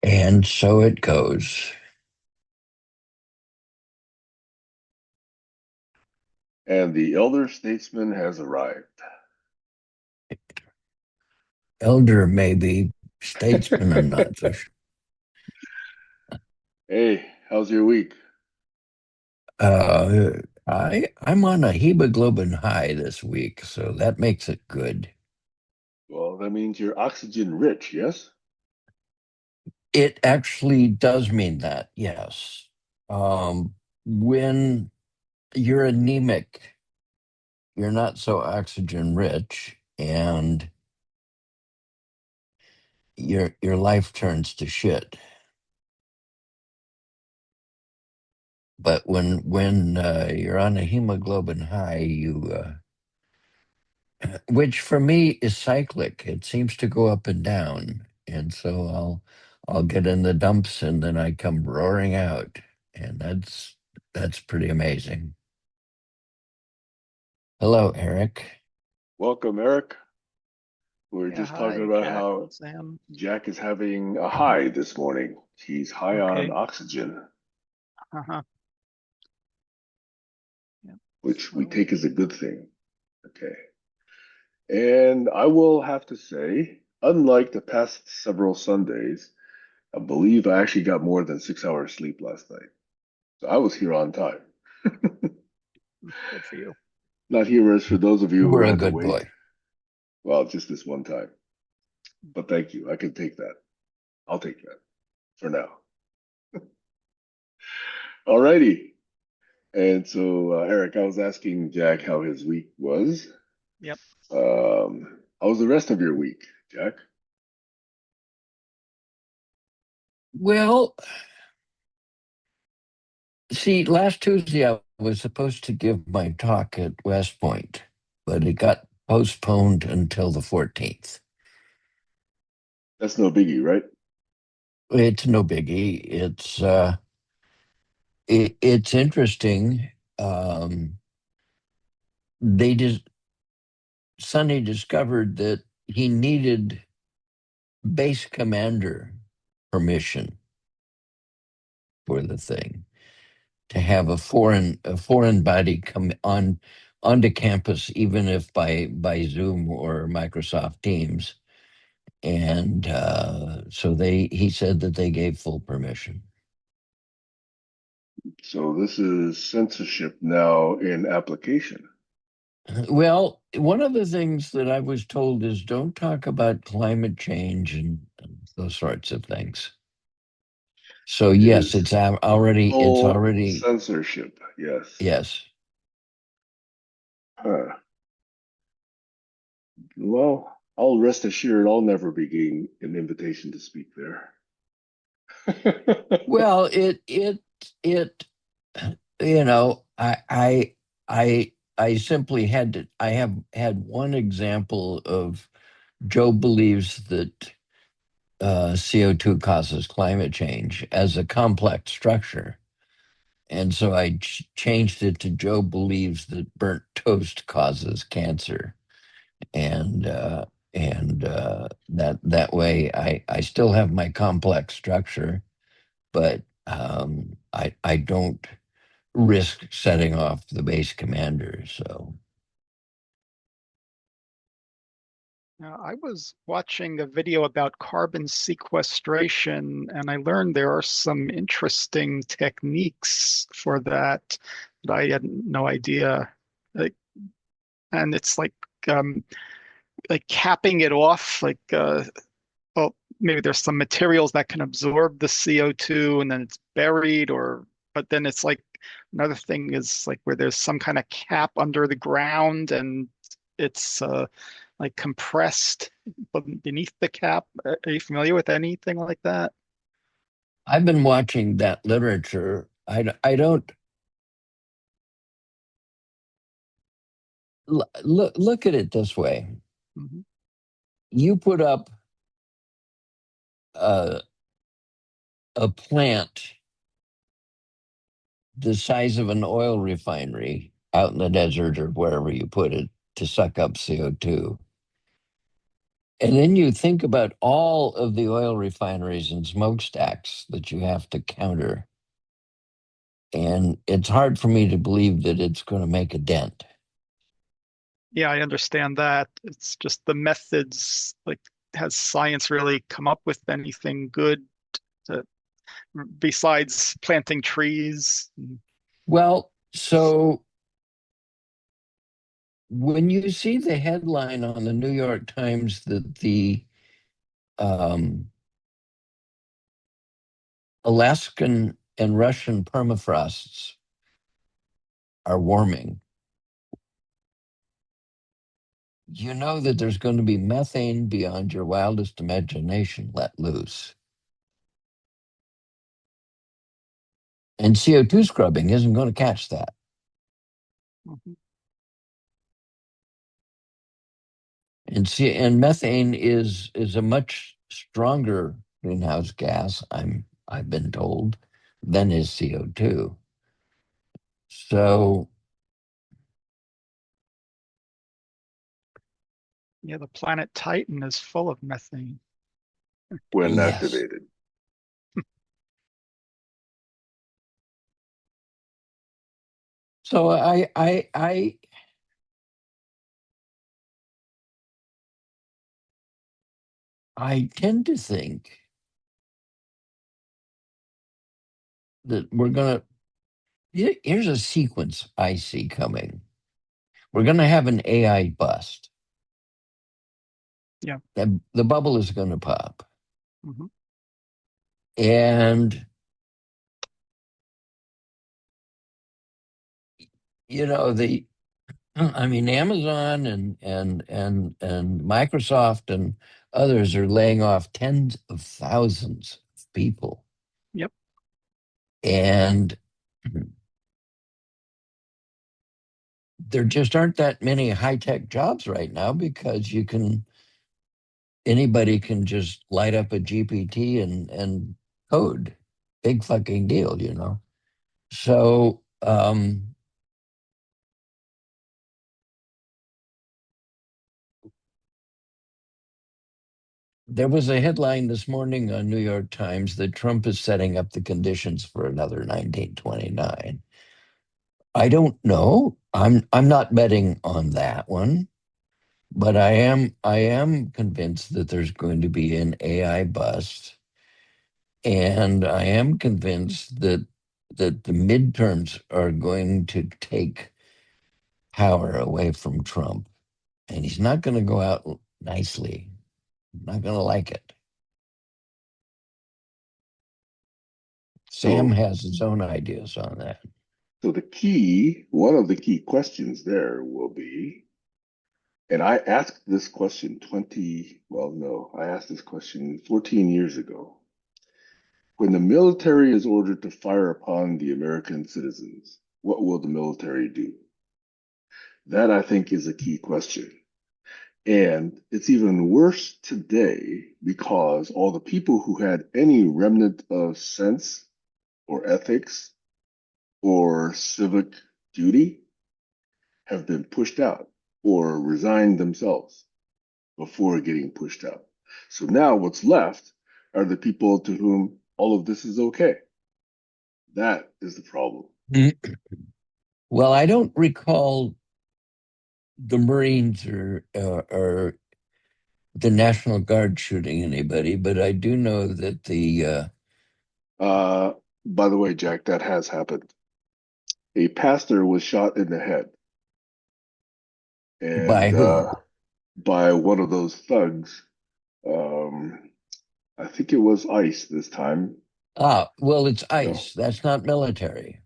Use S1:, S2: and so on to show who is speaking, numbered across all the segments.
S1: And so it goes.
S2: And the elder statesman has arrived.
S1: Elder, maybe, statesman, I'm not so sure.
S2: Hey, how's your week?
S1: Uh, I'm on a hemoglobin high this week, so that makes it good.
S2: Well, that means you're oxygen rich, yes?
S1: It actually does mean that, yes. When you're anemic, you're not so oxygen rich, and your life turns to shit. But when you're on a hemoglobin high, which for me is cyclic. It seems to go up and down, and so I'll get in the dumps, and then I come roaring out, and that's pretty amazing. Hello, Eric.
S2: Welcome, Eric. We are
S3: Yeah,
S2: just talking
S3: hi,
S2: about
S3: Jack
S2: how
S3: and Sam.
S2: Jack is having a high this morning. He's high on
S3: Okay.
S2: oxygen,
S3: Uh-huh. Yeah.
S2: which we
S3: So,
S2: take as a good thing. Okay. And I will have to say, unlike the past several Sundays, I believe I actually got more than 6 hours sleep last night. So I was here on time.
S3: good for you.
S2: Not humorous for those of you
S1: You
S2: who
S1: were a
S2: had to
S1: good
S2: wait.
S1: boy.
S2: Well, just this one time. But thank you. I can take that. I'll take that for now. Alrighty. And so, Eric, I was asking Jack how his week was.
S3: Yep.
S2: How was the rest of your week, Jack?
S1: Well, see, last Tuesday I was supposed to give my talk at West Point, but it got postponed until the 14th.
S2: That's no biggie, right?
S1: It's no biggie. It's interesting. Um, they just Sonny discovered that he needed base commander permission for the thing to have a foreign body come onto campus, even if by Zoom or Microsoft Teams. And so he said that they gave full permission.
S2: So this is censorship now in application.
S1: Well, one of the things that I was told is don't talk about climate change and those sorts of things. So
S2: It
S1: yes,
S2: is full
S1: it's already
S2: censorship. Yes.
S1: yes.
S2: Huh. Well, I'll rest assured I'll never be getting an invitation to speak there.
S1: Well, it I simply I have had one example of Joe believes that CO2 causes climate change as a complex structure. And so I changed it to Joe believes that burnt toast causes cancer. And that way I still have my complex structure, but I don't risk setting off the base commander. So
S3: Now, I was watching a video about carbon sequestration, and I learned there are some interesting techniques for that that I had no idea. Like, and it's um, like capping it off, well, maybe there's some materials that can absorb the CO2 and then it's buried, or but then it's like another thing is like where there's some kind of cap under the ground and it's like compressed beneath the cap. Are you familiar with anything like that?
S1: I've been watching that literature. I don't look at it this way.
S3: Hmm.
S1: You put up a, a plant the size of an oil refinery out in the desert or wherever you put it to suck up CO2. And then you think about all of the oil refineries and smokestacks that you have to counter. And it's hard for me to believe that it's going to make a dent.
S3: Yeah, I understand that. It's just the methods, like, has science really come up with anything good to, besides planting trees?
S1: Well, so when you see the headline on the New York Times that the um, Alaskan and Russian permafrosts are warming, you know that there's going to be methane beyond your wildest imagination let loose. And CO2 scrubbing isn't going to catch that.
S3: Mhm.
S1: And methane is a much stronger greenhouse gas, I've been told, than is CO2. So
S3: Yeah, the planet Titan is full of methane.
S2: when
S1: yes.
S2: activated.
S1: So I tend to think that we're gonna here's a sequence I see coming. We're gonna have an AI bust.
S3: Yeah.
S1: The bubble is gonna pop.
S3: Hmm.
S1: And the I mean, Amazon and Microsoft and others are laying off tens of thousands of people.
S3: Yep.
S1: And there just aren't that many high-tech jobs right now because anybody can just light up a GPT and code. Big fucking deal. So there was a headline this morning on New York Times that Trump is setting up the conditions for another 1929. I don't know. I'm not betting on that one, but I am convinced that there's going to be an AI bust, and I am convinced that the midterms are going to take power away from Trump, and he's not going to go out nicely. Not going to like it. Sam
S2: So,
S1: has his own ideas on that.
S2: so one of the key questions there will be, and I asked this question I asked this question 14 years ago. When the military is ordered to fire upon the American citizens, what will the military do? That I think is a key question. And it's even worse today because all the people who had any remnant of sense or ethics or civic duty have been pushed out or resigned themselves before getting pushed out. So now what's left are the people to whom all of this is okay. That is the problem.
S1: Well, I don't recall the Marines or the National Guard shooting anybody, but I do know that
S2: Uh, by the way, Jack, that has happened. A pastor was shot in the head,
S1: by
S2: and
S1: who?
S2: by one of those thugs. Um, I think it was ICE this time.
S1: Well, it's
S2: No,
S1: ICE. That's not military.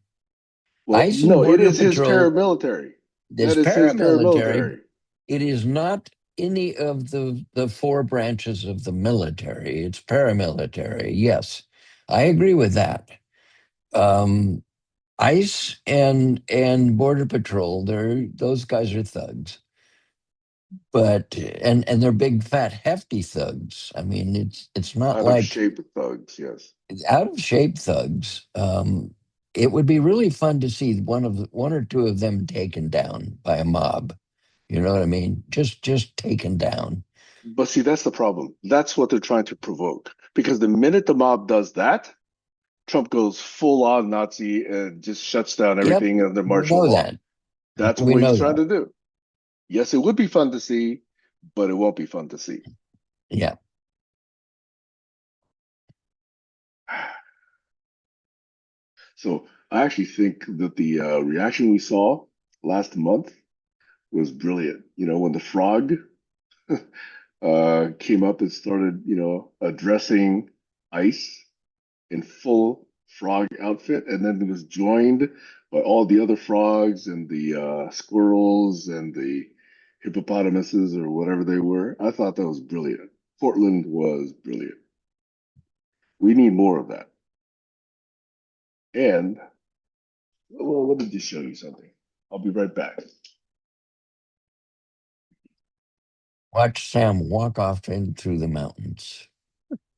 S2: well,
S1: ICE and
S2: no, it
S1: Border
S2: is his
S1: Patrol
S2: paramilitary.
S1: is
S2: That is his
S1: paramilitary.
S2: paramilitary.
S1: It is not any of the four branches of the military. It's paramilitary. Yes, I agree with that. Um, ICE and Border Patrol, those guys are thugs, but and they're big, fat, hefty thugs. I mean, it's not
S2: Out of
S1: like
S2: shape thugs, yes.
S1: out of shape thugs. It would be really fun to see one or two of them taken down by a mob. You know what I mean? Just taken down.
S2: But see, that's the problem. That's what they're trying to provoke. Because the minute the mob does that, Trump goes full on Nazi and just shuts down
S1: Yep,
S2: everything under
S1: we
S2: martial
S1: know
S2: law.
S1: that.
S2: That's
S1: We
S2: what he's
S1: know
S2: trying
S1: that.
S2: to do. Yes, it would be fun to see, but it won't be fun to see.
S1: Yeah.
S2: So I actually think that the reaction we saw last month was brilliant. You know, when the frog came up and started, addressing ICE in full frog outfit, and then it was joined by all the other frogs and the squirrels and the hippopotamuses or whatever they were. I thought that was brilliant. Portland was brilliant. We need more of that. And well, let me just show you something. I'll be right back.
S1: Watch Sam walk off in through the mountains.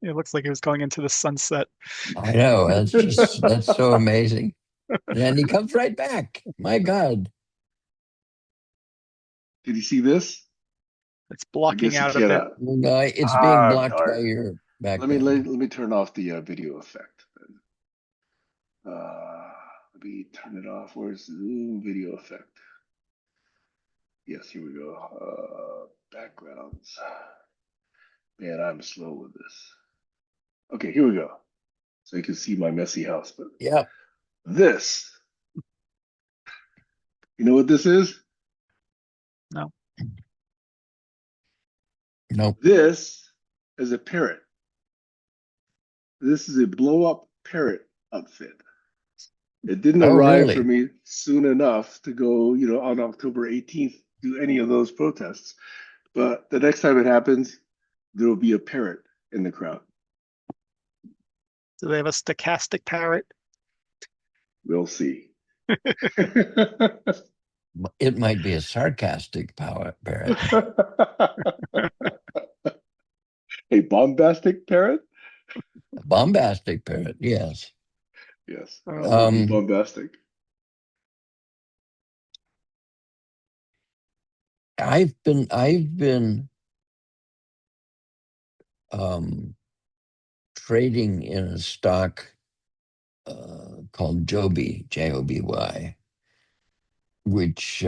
S3: It looks like he was going into the sunset.
S1: I know. That's so amazing. And then he comes right back. My God.
S2: Did you see this?
S3: It's
S2: I
S3: blocking
S2: guess you
S3: out a bit.
S2: cannot.
S1: No, it's being
S2: Ah,
S1: blocked by
S2: darn.
S1: your
S2: Let me let,
S1: background.
S2: let me turn off the video effect. Let me turn it off. Where's the video effect? Yes, here we go. Backgrounds. Man, I'm slow with this. Okay, here we go. So you can see my messy house. But
S1: Yep.
S2: this, you know what this is?
S3: No.
S1: Nope.
S2: This is a parrot. This is a blow up parrot outfit. It didn't
S1: Oh,
S2: arrive for
S1: really?
S2: me soon enough to go, on October 18th, do any of those protests. But the next time it happens, there will be a parrot in the crowd.
S3: Do they have a stochastic parrot?
S2: We'll see.
S1: It might be a sarcastic power parrot.
S2: A bombastic parrot?
S1: A bombastic parrot, yes.
S2: Yes, that would be
S1: Um,
S2: bombastic.
S1: I've been um, trading in a stock called Joby, Joby, which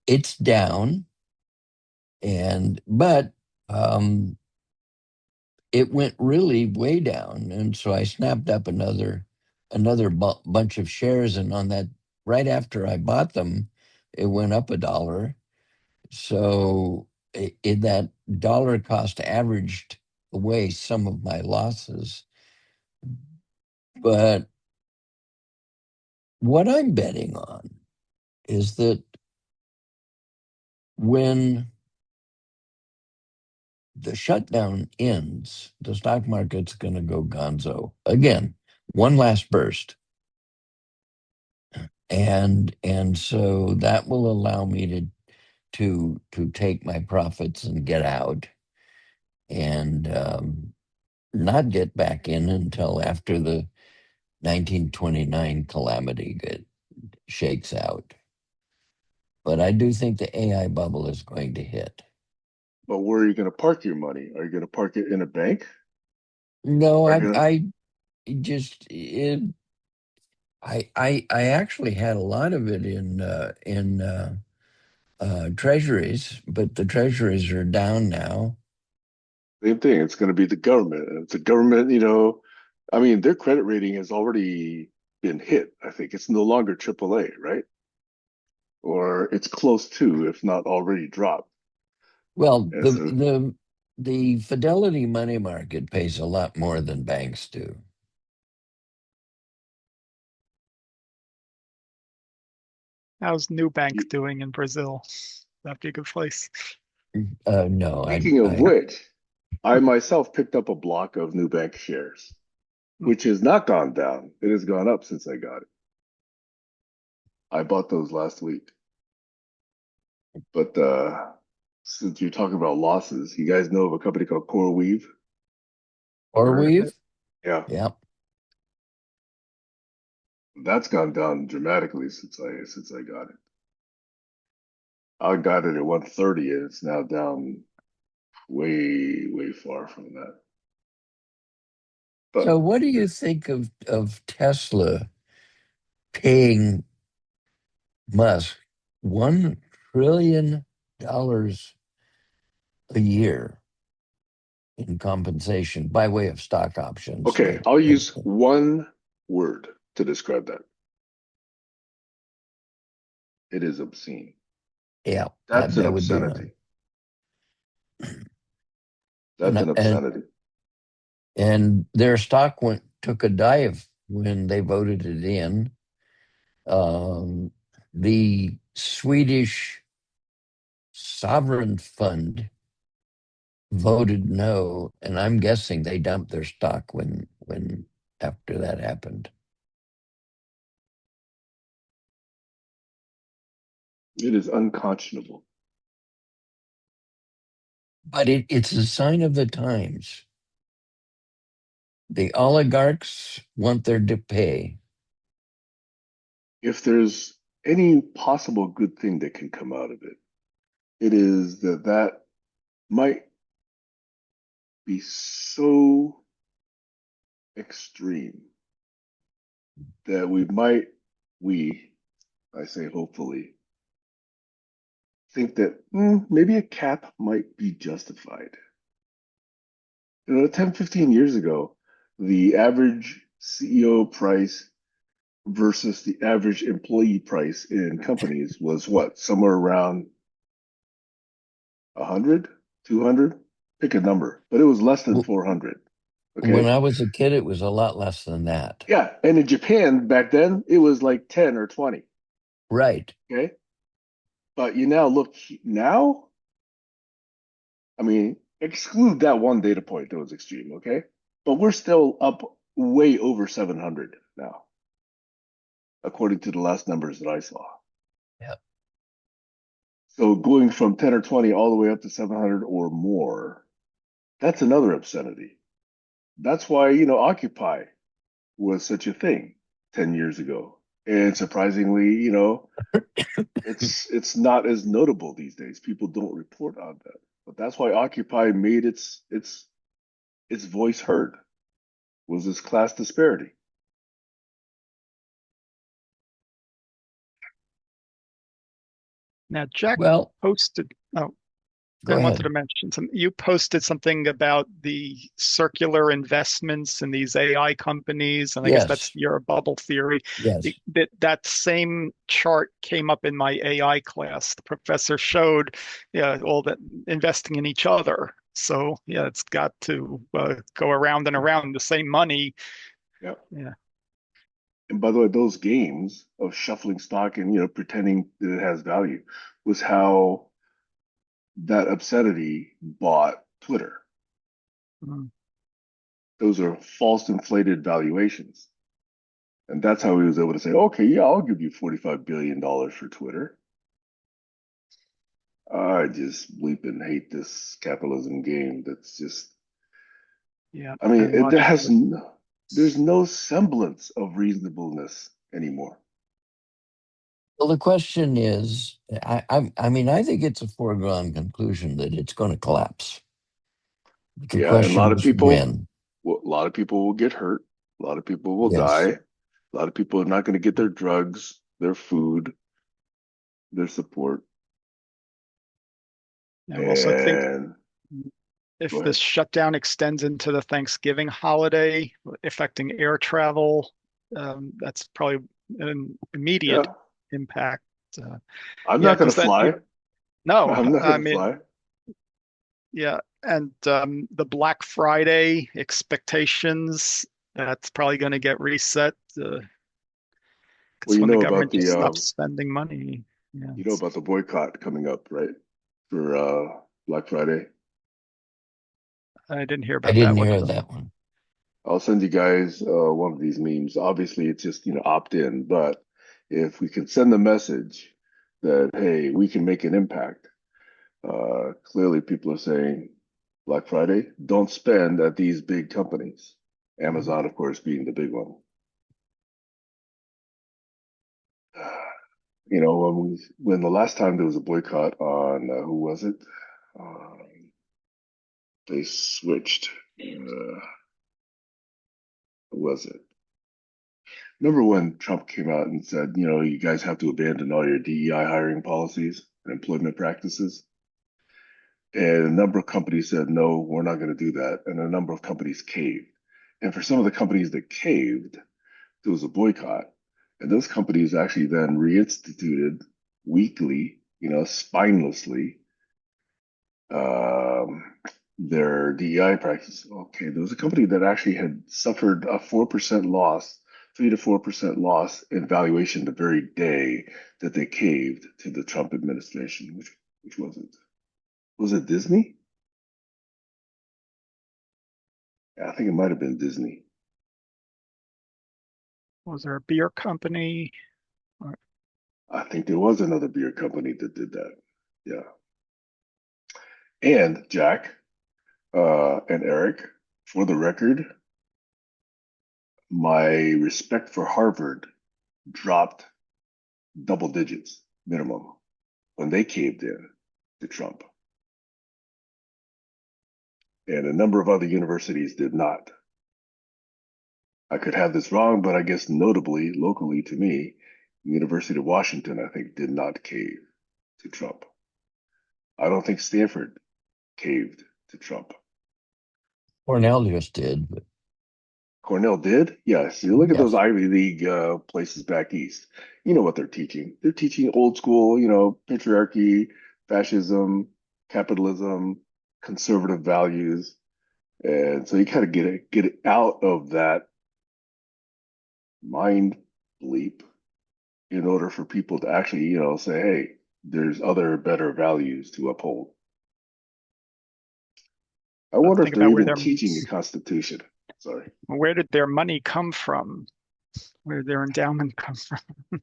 S1: it's down, and but um, it went really way down, and so I snapped up another bunch of shares, and on that, right after I bought them, it went up $1. So that dollar cost averaged away some of my losses. But what I'm betting on is that when the shutdown ends, the stock market's going to go gonzo again, one last burst. And so that will allow me to take my profits and get out, and not get back in until after the 1929 calamity shakes out. But I do think the AI bubble is going to hit.
S2: But where are you going to park your money? Are you going to park it in a bank?
S1: No,
S2: Are you going to?
S1: I just it, I actually had a lot of it in treasuries, but the treasuries are down now.
S2: Same thing. It's going to be the government. And it's a government, I mean, their credit rating has already been hit. I think it's no longer AAA, right? Or it's close to, if not already dropped.
S1: Well,
S2: And
S1: the
S2: so
S1: the the Fidelity money market pays a lot more than banks do.
S3: How's Nubank
S2: you,
S3: doing in Brazil? That'd be a good place.
S1: No,
S2: speaking of
S1: I
S2: which, I myself picked up a block of Nubank shares,
S3: Hmm.
S2: which has not gone down. It has gone up since I got it. I bought those last week. But since you're talking about losses, you guys know of a company called CoreWeave?
S1: or
S3: Heard of
S1: we've
S3: it?
S2: Yeah,
S1: yeah.
S2: that's gone down dramatically since I got it. I got it at 130 and it's now down way, way far from that.
S1: So,
S2: But
S1: what do you think of Tesla paying Musk $1 trillion a year in compensation by way of stock options?
S2: okay, I'll use one word to describe that. It is obscene.
S1: Yeah,
S2: That's an
S1: that would be one.
S2: obscenity. That's
S1: And
S2: an
S1: and
S2: obscenity.
S1: and their stock took a dive when they voted it in. Um, the Swedish sovereign fund voted no, and I'm guessing they dumped their stock when after that happened.
S2: It is unconscionable.
S1: But it's a sign of the times. The oligarchs want their to pay.
S2: If there's any possible good thing that can come out of it, it is that that might be so extreme that we, I say hopefully, think that maybe a cap might be justified. 10, 15 years ago, the average CEO price versus the average employee price in companies was what? Somewhere around 100, 200? Pick a number, but it was less than 400.
S1: When
S2: Okay.
S1: I was a kid, it was a lot less than that.
S2: Yeah. And in Japan back then, it was like 10 or 20.
S1: Right.
S2: Okay. But you now look now, I mean, exclude that one data point that was extreme. Okay. But we're still up way over 700 now, according to the last numbers that I saw.
S1: Yeah.
S2: So going from 10 or 20 all the way up to 700 or more, that's another obscenity. That's why, Occupy was such a thing 10 years ago. And surprisingly, it's not as notable these days. People don't report on that. But that's why Occupy made its voice heard, was this class disparity.
S3: Now, Jack
S1: Well,
S3: posted. Oh,
S1: go
S3: I wanted to
S1: ahead.
S3: mention some. You posted something about the circular investments in these AI companies, and I guess that's
S1: Yes.
S3: your bubble theory.
S1: Yes.
S3: That same chart came up in my AI class. The professor showed, yeah, all that investing in each other. So yeah, it's got to go around and around the same money.
S2: Yeah.
S3: Yeah.
S2: And by the way, those games of shuffling stock and pretending that it has value was how that obscenity bought Twitter.
S3: Mm.
S2: Those are false inflated valuations. And that's how he was able to say, okay, yeah, I'll give you $45 billion for Twitter. I just bleep and hate this capitalism game. That's just,
S3: Yeah,
S2: I mean,
S3: and watch.
S2: there's no semblance of reasonableness anymore.
S1: Well, the question is, I mean, I think it's a foregone conclusion that it's going to collapse. The
S2: Yeah, and
S1: question is when.
S2: a lot of people will get hurt. A lot of people will
S1: Yes.
S2: die. A lot of people are not going to get their drugs, their food, their support.
S3: I also think
S2: And go
S3: if
S2: ahead.
S3: this shutdown extends into the Thanksgiving holiday, affecting air travel, that's probably an immediate
S2: Yeah,
S3: impact.
S2: I'm
S3: Yeah,
S2: not going
S3: because
S2: to fly.
S3: no,
S2: I'm not
S3: I
S2: going to
S3: mean,
S2: fly.
S3: yeah, and the Black Friday expectations, that's probably going to get reset
S2: Well,
S3: because when the government just stops spending money. Yeah,
S2: boycott coming up, right? For Black Friday.
S3: I didn't hear
S1: I
S3: about that.
S1: didn't
S3: What's
S1: hear
S3: the?
S1: that one.
S2: I'll send you guys one of these memes. Obviously, it's just, opt in, but if we can send the message that, hey, we can make an impact, clearly people are saying Black Friday, don't spend at these big companies. Amazon, of course, being the big one. when the last time there was a boycott on who was it? Uh, they switched. Who was it? Remember when Trump came out and said, you guys have to abandon all your DEI hiring policies and employment practices? And a number of companies said, no, we're not going to do that. And a number of companies caved. And for some of the companies that caved, there was a boycott. And those companies actually then reinstituted weekly, spinelessly, um, their DEI practice. Okay, there was a company that actually had suffered a 4% loss, 3 to 4% loss in valuation the very day that they caved to the Trump administration. Which was it? Was it Disney? Yeah, I think it might have been Disney.
S3: Was there a beer company?
S2: I think there was another beer company that did that. Yeah. And Jack and Eric, for the record, my respect for Harvard dropped double digits minimum when they caved in to Trump. And a number of other universities did not. I could have this wrong, but I guess notably, locally to me, the University of Washington, I think, did not cave to Trump. I don't think Stanford caved to Trump.
S1: Cornell just did, but
S2: Cornell did? Yes. You look at those
S1: yes.
S2: Ivy League places back east. You know what they're teaching. They're teaching old school, patriarchy, fascism, capitalism, conservative values. And so you kind of get it out of that mind bleep in order for people to actually, say, hey, there's other better values to uphold. I
S3: Let's
S2: wonder if
S3: think
S2: they're
S3: about
S2: even teaching the Constitution. Sorry.
S3: where did their money come from? Where did their endowment come from?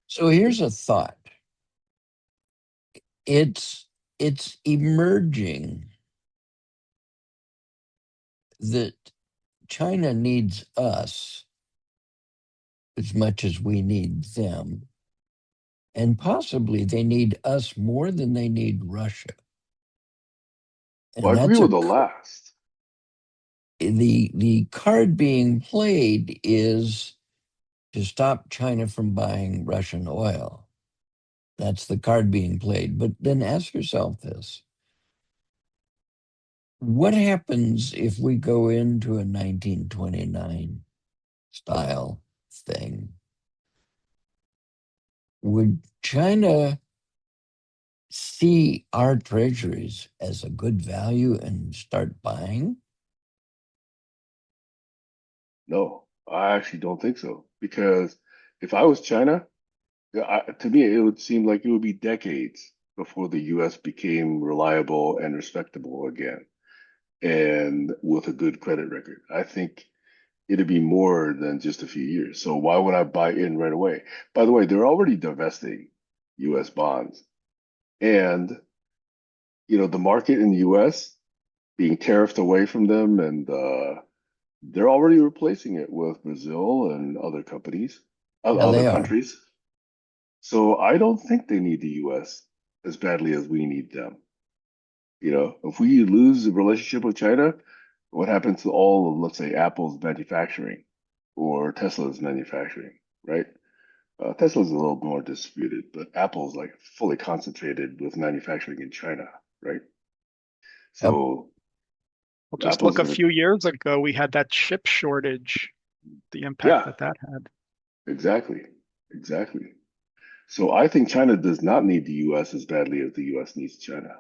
S1: So here's a thought. It's emerging that China needs us as much as we need them. And possibly they need us more than they need Russia.
S2: Well,
S1: And
S2: I agree
S1: that's
S2: with the last.
S1: the card being played is to stop China from buying Russian oil. That's the card being played. But then ask yourself this. What happens if we go into a 1929 style thing? Would China see our treasuries as a good value and start buying?
S2: No, I actually don't think so. Because if I was China, to me, it would seem like it would be decades before the US became reliable and respectable again and with a good credit record. I think it'd be more than just a few years. So why would I buy in right away? By the way, they're already divesting US bonds. And, the market in the US being tariffed away from them and they're already replacing it with Brazil and other companies,
S1: Yeah,
S2: other
S1: they are.
S2: countries. So I don't think they need the US as badly as we need them. If we lose the relationship with China, what happens to all of, let's say, Apple's manufacturing or Tesla's manufacturing, right? Tesla's a little more disputed, but Apple's like fully concentrated with manufacturing in China, right?
S1: Yep.
S2: So
S3: Well, just
S2: Apple's
S3: look a
S2: gonna,
S3: few years ago, we had that chip shortage, the impact
S2: yeah,
S3: that that had.
S2: exactly, exactly. So I think China does not need the US as badly as the US needs China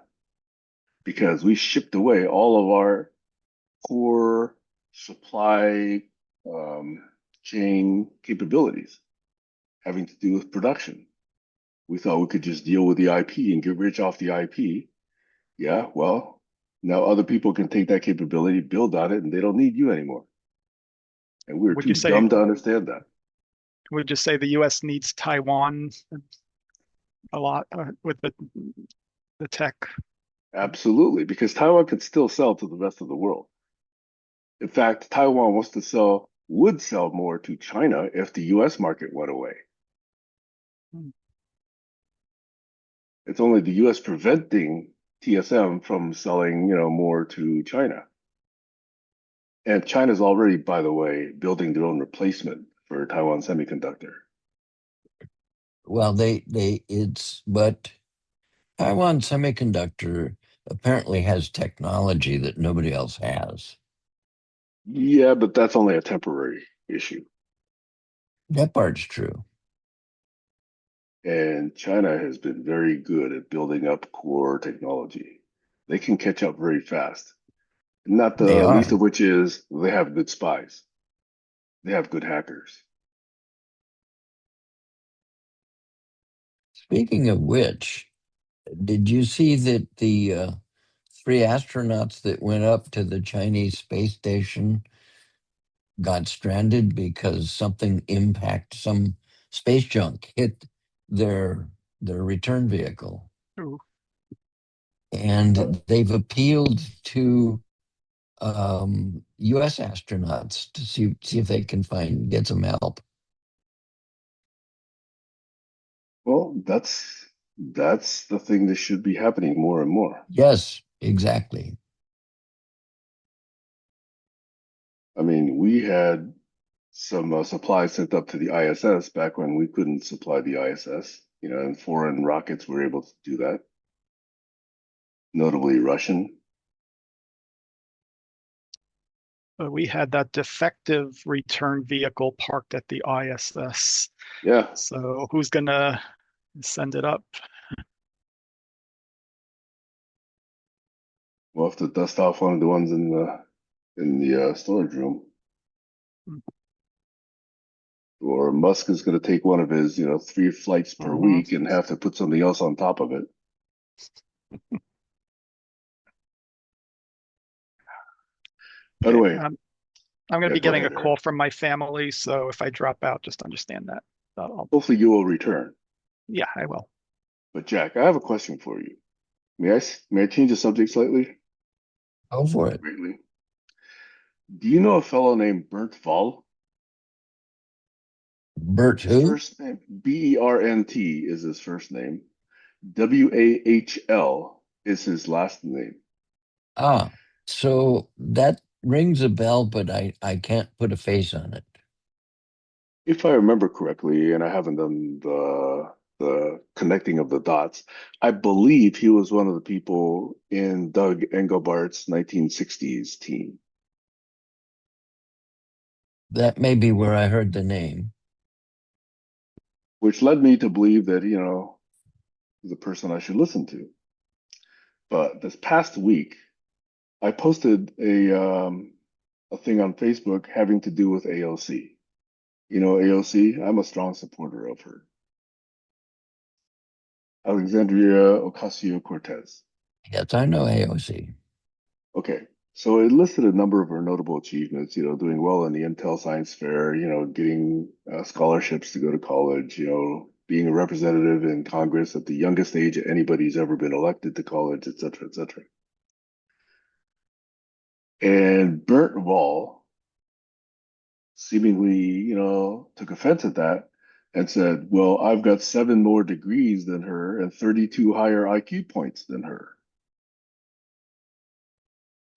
S2: because we shipped away all of our core supply um, chain capabilities having to do with production. We thought we could just deal with the IP and get rich off the IP. Yeah, well, now other people can take that capability, build on it, and they don't need you anymore. And we're
S3: Would
S2: too
S3: you say
S2: dumb to understand that.
S3: would you say the U.S. needs Taiwan a lot with the tech?
S2: Absolutely, because Taiwan could still sell to the rest of the world. In fact, Taiwan would sell more to China if the US market went away. It's only the US preventing TSM from selling, more to China. And China's already, by the way, building their own replacement for Taiwan Semiconductor.
S1: Well, but Taiwan Semiconductor apparently has technology that nobody else has.
S2: Yeah, but that's only a temporary issue.
S1: That part's true.
S2: And China has been very good at building up core technology. They can catch up very fast. Not
S1: They
S2: the least
S1: are.
S2: of which is they have good spies. They have good hackers.
S1: Speaking of which, did you see that the three astronauts that went up to the Chinese space station got stranded because some space junk hit their their return vehicle?
S3: Ooh,
S2: Uh,
S1: And they've appealed to U.S. astronauts to see if they can get some help.
S2: well, that's the thing that should be happening more and more.
S1: Yes, exactly.
S2: I mean, we had some supplies sent up to the ISS back when we couldn't supply the ISS, and foreign rockets were able to do that, notably Russian.
S3: we had that defective return vehicle parked at the ISS.
S2: Yeah,
S3: So who's gonna send it up?
S2: we'll have to dust off one of the ones in the storage room. Or Musk is going to take one of his, 3 flights per
S3: Mhm.
S2: week and have to put something else on top of it. By the
S3: Okay,
S2: way,
S3: I'm going to
S2: yeah,
S3: be
S2: go
S3: getting a
S2: ahead, Eric.
S3: call from my family, so if I drop out, just understand that.
S2: Hopefully you will return.
S3: Yeah, I will.
S2: But Jack, I have a question for you. May I change the subject slightly?
S1: Go for it.
S2: Greatly. Do you know a fellow named Bernd Wall?
S1: Bert
S2: His
S1: who?
S2: first name, Bernt, is his first name. Wahl is his last name.
S1: Ah, so that rings a bell, but I can't put a face on it.
S2: If I remember correctly, and I haven't done the connecting of the dots, I believe he was one of the people in Doug Engelbart's 1960s team,
S1: That may be where I heard the name.
S2: which led me to believe that, he's a person I should listen to. But this past week, I posted a thing on Facebook having to do with AOC. You know AOC? I'm a strong supporter of her. Alexandria Ocasio-Cortez.
S1: Yes, I know AOC.
S2: Okay. So it listed a number of her notable achievements, doing well in the Intel Science Fair, getting scholarships to go to college, being a representative in Congress at the youngest age anybody's ever been elected to college, et cetera, et cetera. And Bert Wall seemingly, took offense at that and said, well, I've got 7 more degrees than her and 32 higher IQ points than her.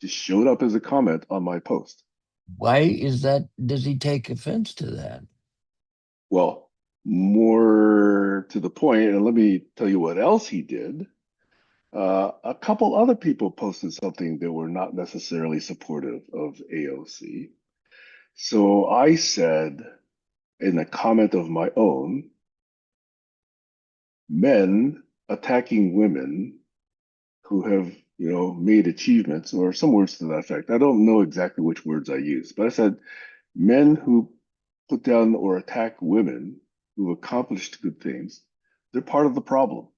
S2: Just showed up as a comment on my post.
S1: Why is that? Does he take offense to that?
S2: Well, more to the point, and let me tell you what else he did. A couple other people posted something that were not necessarily supportive of AOC. So I said in a comment of my own, men attacking women who have, made achievements, or some words to that effect. I don't know exactly which words I used, but I said men who put down or attack women who accomplished good things, they're part of the problem.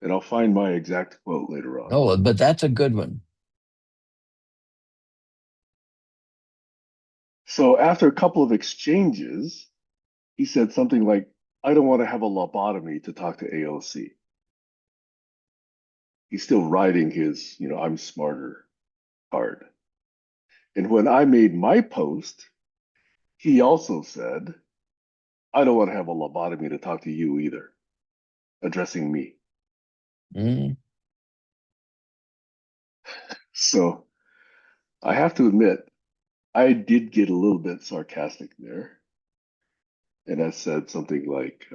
S2: And I'll find my exact quote later on.
S1: Oh, but that's a good one.
S2: So after a couple of exchanges, he said something like, I don't want to have a lobotomy to talk to AOC. He's still riding his, I'm smarter card. And when I made my post, he also said, I don't want to have a lobotomy to talk to you either, addressing me.
S1: Mm.
S2: So I have to admit, I did get a little bit sarcastic there. And I said something like,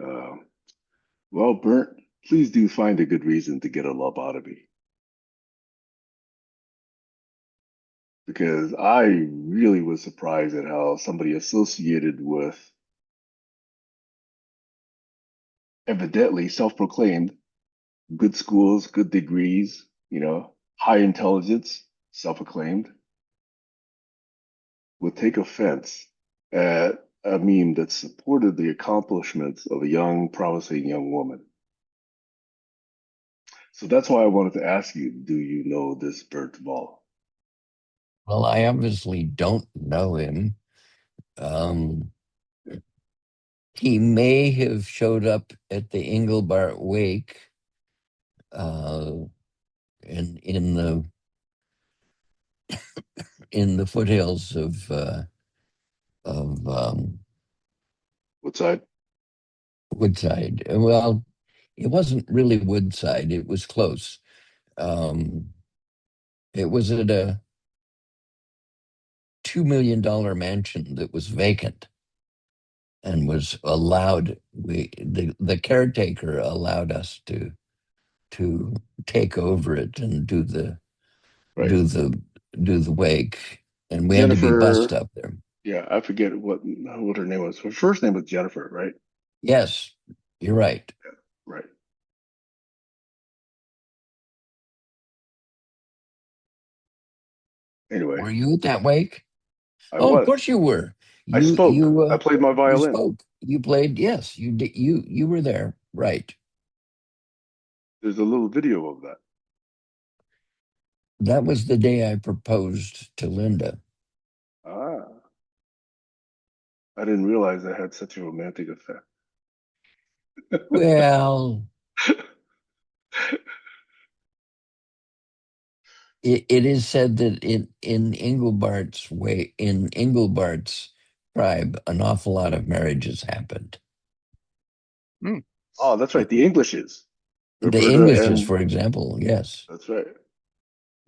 S2: well, Bert, please do find a good reason to get a lobotomy. Because I really was surprised at how somebody associated with evidently self-proclaimed good schools, good degrees, high intelligence, self-acclaimed, would take offense at a meme that supported the accomplishments of a young, promising young woman. So that's why I wanted to ask you, do you know this Bert Ball?
S1: Well, I obviously don't know him. Um, he may have showed up at the Engelbart wake uh, in the foothills of
S2: What side?
S1: Woodside. Well, it wasn't really Woodside. It was close. Um, it was at a $2 million mansion that was vacant and was allowed. The caretaker allowed us to take over it and
S2: Right.
S1: do the do the wake, and we had to be bussed
S2: Jennifer,
S1: up there.
S2: yeah, I forget what her name was. Her first name was Jennifer, right?
S1: Yes, you're right.
S2: Yeah, right. Anyway,
S1: Were you at that wake?
S2: I
S1: Oh, of
S2: was.
S1: course you were.
S2: I
S1: You
S2: spoke.
S1: you
S2: I
S1: uh
S2: played my
S1: you
S2: violin.
S1: spoke. You played. Yes, you did. You were there. Right.
S2: There's a little video of that.
S1: That was the day I proposed to Linda.
S2: Ah, I didn't realize I had such a romantic effect.
S1: Well, it is said that in Engelbart's tribe, an awful lot of marriages happened.
S3: Hmm.
S2: Oh, that's right. The Englishes,
S1: The
S2: Roberta,
S1: Englishes,
S2: and
S1: for example, yes,
S2: that's right.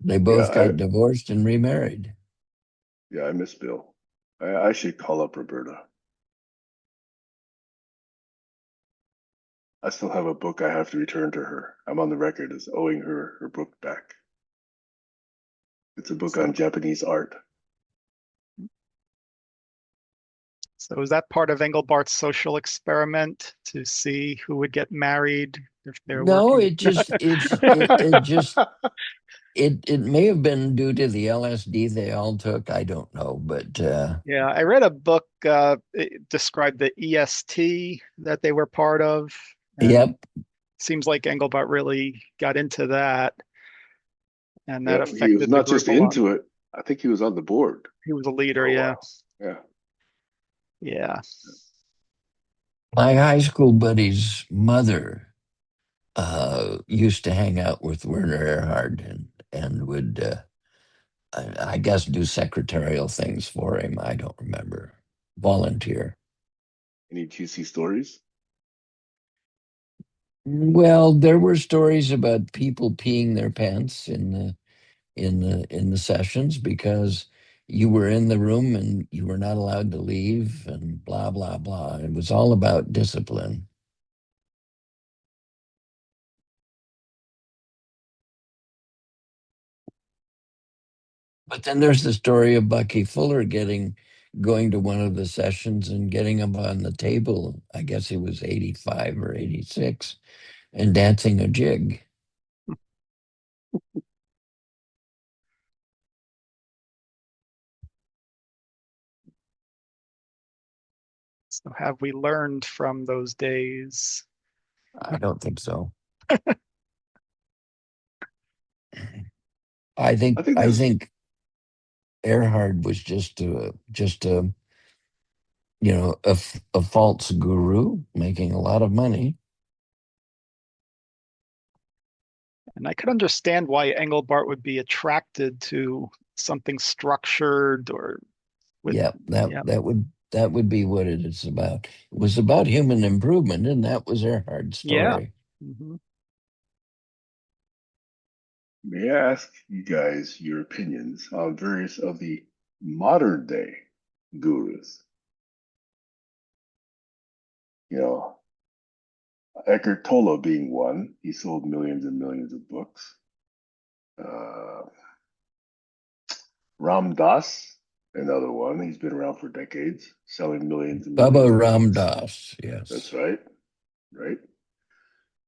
S1: they
S2: Yeah,
S1: both got divorced and remarried.
S2: I miss Bill. I should call up Roberta. I still have a book I have to return to her. I'm on the record as owing her her book back. It's a book on
S3: So,
S2: Japanese art.
S3: so is that part of Engelbart's social experiment to see who would get married if they're
S1: No,
S3: working?
S1: it just it just it may have been due to the LSD they all took. I don't know, but
S3: Yeah, I read a book it described the EST that they were part of, and
S1: yep.
S3: seems like Engelbart really got into that, and that
S2: Yeah, he was
S3: affected the
S2: not just
S3: group a lot.
S2: into it. I think he was on the board
S3: He was a leader,
S2: for a
S3: yeah.
S2: while. Yeah.
S3: Yeah.
S1: My high school buddy's mother used to hang out with Werner Erhard and would I guess do secretarial things for him. I don't remember. Volunteer.
S2: Any juicy stories?
S1: Well, there were stories about people peeing their pants in the sessions because you were in the room and you were not allowed to leave and blah blah blah. It was all about discipline. But then there's the story of Bucky Fuller going to one of the sessions and getting up on the table. I guess he was 85 or 86 and dancing a jig.
S3: So have we learned from those days?
S1: I don't think so.
S2: I think
S1: I
S2: this,
S1: think Erhard was just a a false guru making a lot of money.
S3: And I could understand why Engelbart would be attracted to something structured or with,
S1: Yeah,
S3: yeah.
S1: that would be what it is about. It was about human improvement, and that was Erhard's
S3: Yeah.
S1: story.
S3: Hmm.
S2: May I ask you guys your opinions on various of the modern day gurus? You know, Eckhart Tolle being one. He sold millions and millions of books. Uh, Ram Dass, another one. He's been around for decades, selling millions and
S1: Baba
S2: millions of
S1: Ram
S2: books.
S1: Dass,
S2: That's
S1: yes.
S2: right, right.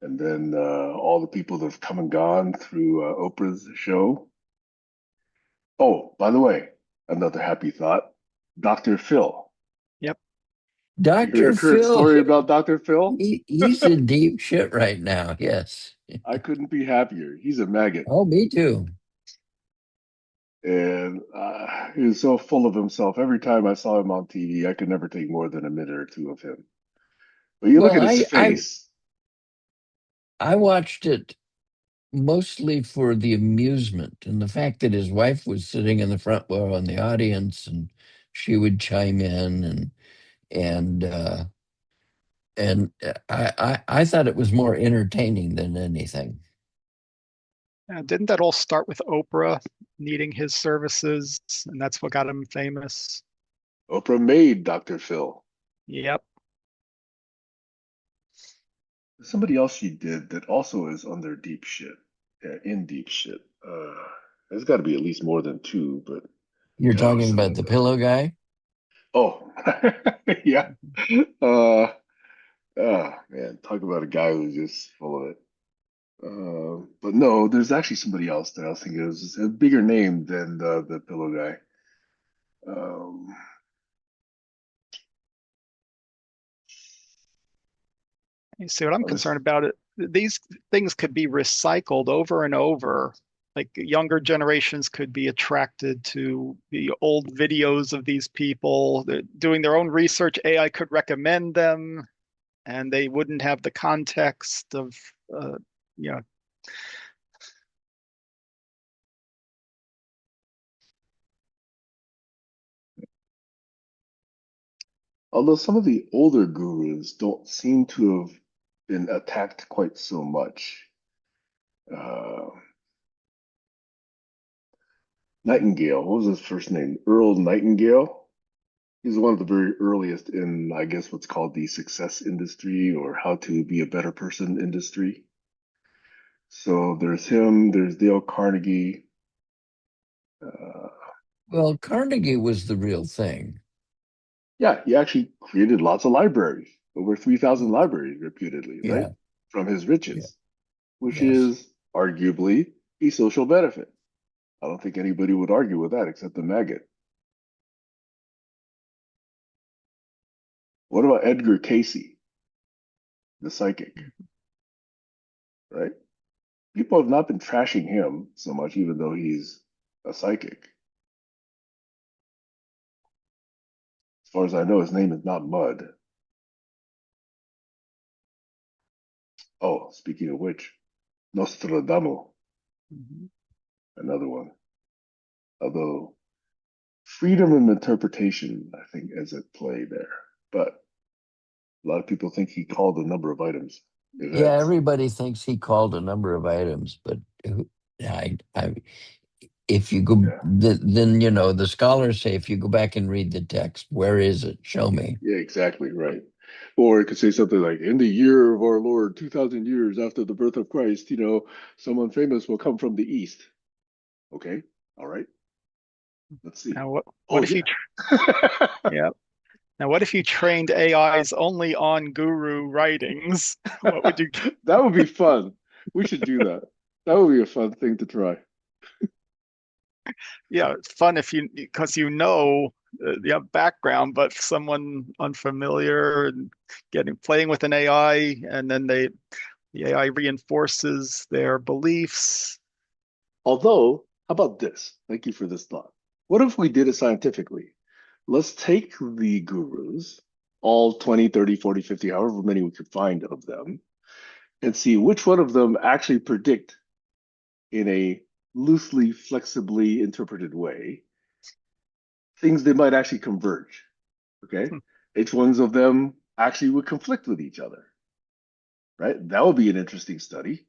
S2: And then all the people that have come and gone through Oprah's show. Oh, by the way, another happy thought. Dr. Phil.
S3: Yep.
S2: You heard a
S1: Dr.
S2: current
S1: Phil,
S2: story about Dr. Phil?
S1: he's in deep shit right now. Yes.
S2: I couldn't be happier. He's a maggot.
S1: Oh, me too.
S2: And he was so full of himself. Every time I saw him on TV, I could never take more than a minute or two of him. But you look
S1: Well,
S2: at his face.
S1: I watched it mostly for the amusement and the fact that his wife was sitting in the front row in the audience and she would chime in and uh I thought it was more entertaining than anything.
S3: Didn't that all start with Oprah needing his services, and that's what got him famous?
S2: Oprah made Dr. Phil.
S3: Yep.
S2: Somebody else she did that also is under deep shit. Yeah, in deep shit. There's got to be at least more than two, but
S1: You're
S2: God,
S1: talking
S2: some
S1: about
S2: of
S1: the
S2: them.
S1: pillow guy?
S2: Oh, yeah. Uh, man, talk about a guy who's just full of it. But no, there's actually somebody else that I was thinking was a bigger name than the pillow guy. Um,
S3: You see what I'm
S2: this,
S3: concerned about it. These things could be recycled over and over. Like younger generations could be attracted to the old videos of these people. They're doing their own research. AI could recommend them, and they wouldn't have the context of, uh, you know,
S2: although some of the older gurus don't seem to have been attacked quite so much. Uh, Nightingale, what was his first name? Earl Nightingale. He's one of the very earliest in, I guess, what's called the success industry or how to be a better person industry. So there's him, there's Dale Carnegie. Uh,
S1: Well, Carnegie was the real thing.
S2: yeah, he actually created lots of libraries, over 3,000 libraries, reputedly, right?
S1: Yeah,
S2: From his
S1: yeah,
S2: riches, which
S1: yes.
S2: is arguably a social benefit. I don't think anybody would argue with that except the maggot. What about Edgar Casey, the psychic, right? People have not been trashing him so much, even though he's a psychic. As far as I know, his name is not Mud. Oh, speaking of which, Nostradamus,
S3: mhm.
S2: another one. Although freedom of interpretation, I think, is at play there. But a lot of people think he called a number of items,
S1: Yeah,
S2: events.
S1: everybody thinks he called a number of items, but I if you go,
S2: Yeah,
S1: then the scholars say if you go back and read the text, where is it? Show me.
S2: yeah, exactly right. Or it could say something like, in the year of our Lord, 2,000 years after the birth of Christ, someone famous will come from the East. Okay, all right, let's see.
S3: Now what
S2: Oh,
S3: if you
S2: yeah.
S3: yeah. Now what if you trained AIs only on guru writings? What would you
S2: That would be fun. We should do that. That would be a fun thing to try.
S3: yeah, it's fun if you because you know the background, but someone unfamiliar and getting playing with an AI, and then the AI reinforces their beliefs.
S2: Although, how about this? Thank you for this thought. What if we did it scientifically? Let's take the gurus, all 20, 30, 40, 50, however many we could find of them, and see which one of them actually predict in a loosely, flexibly interpreted way things that might actually converge. Okay. Which ones of them actually would conflict with each other, right? That would be an interesting study.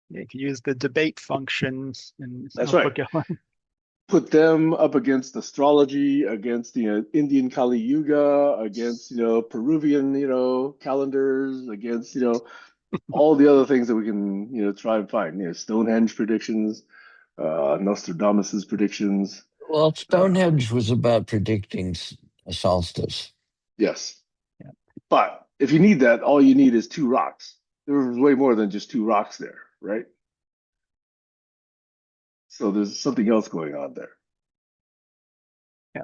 S3: You can use the debate function in
S2: That's right.
S3: Notebook LM.
S2: Put them up against astrology, against Indian Kali Yuga, against Peruvian calendars, against all the other things that we can try and find. Stonehenge predictions, Nostradamus's predictions.
S1: Well,
S2: Uh,
S1: Stonehenge was about predicting a solstice.
S2: yes,
S3: Yeah.
S2: but if you need that, all you need is two rocks. There's way more than just two rocks there, right? So there's something else going on there.
S3: Yeah.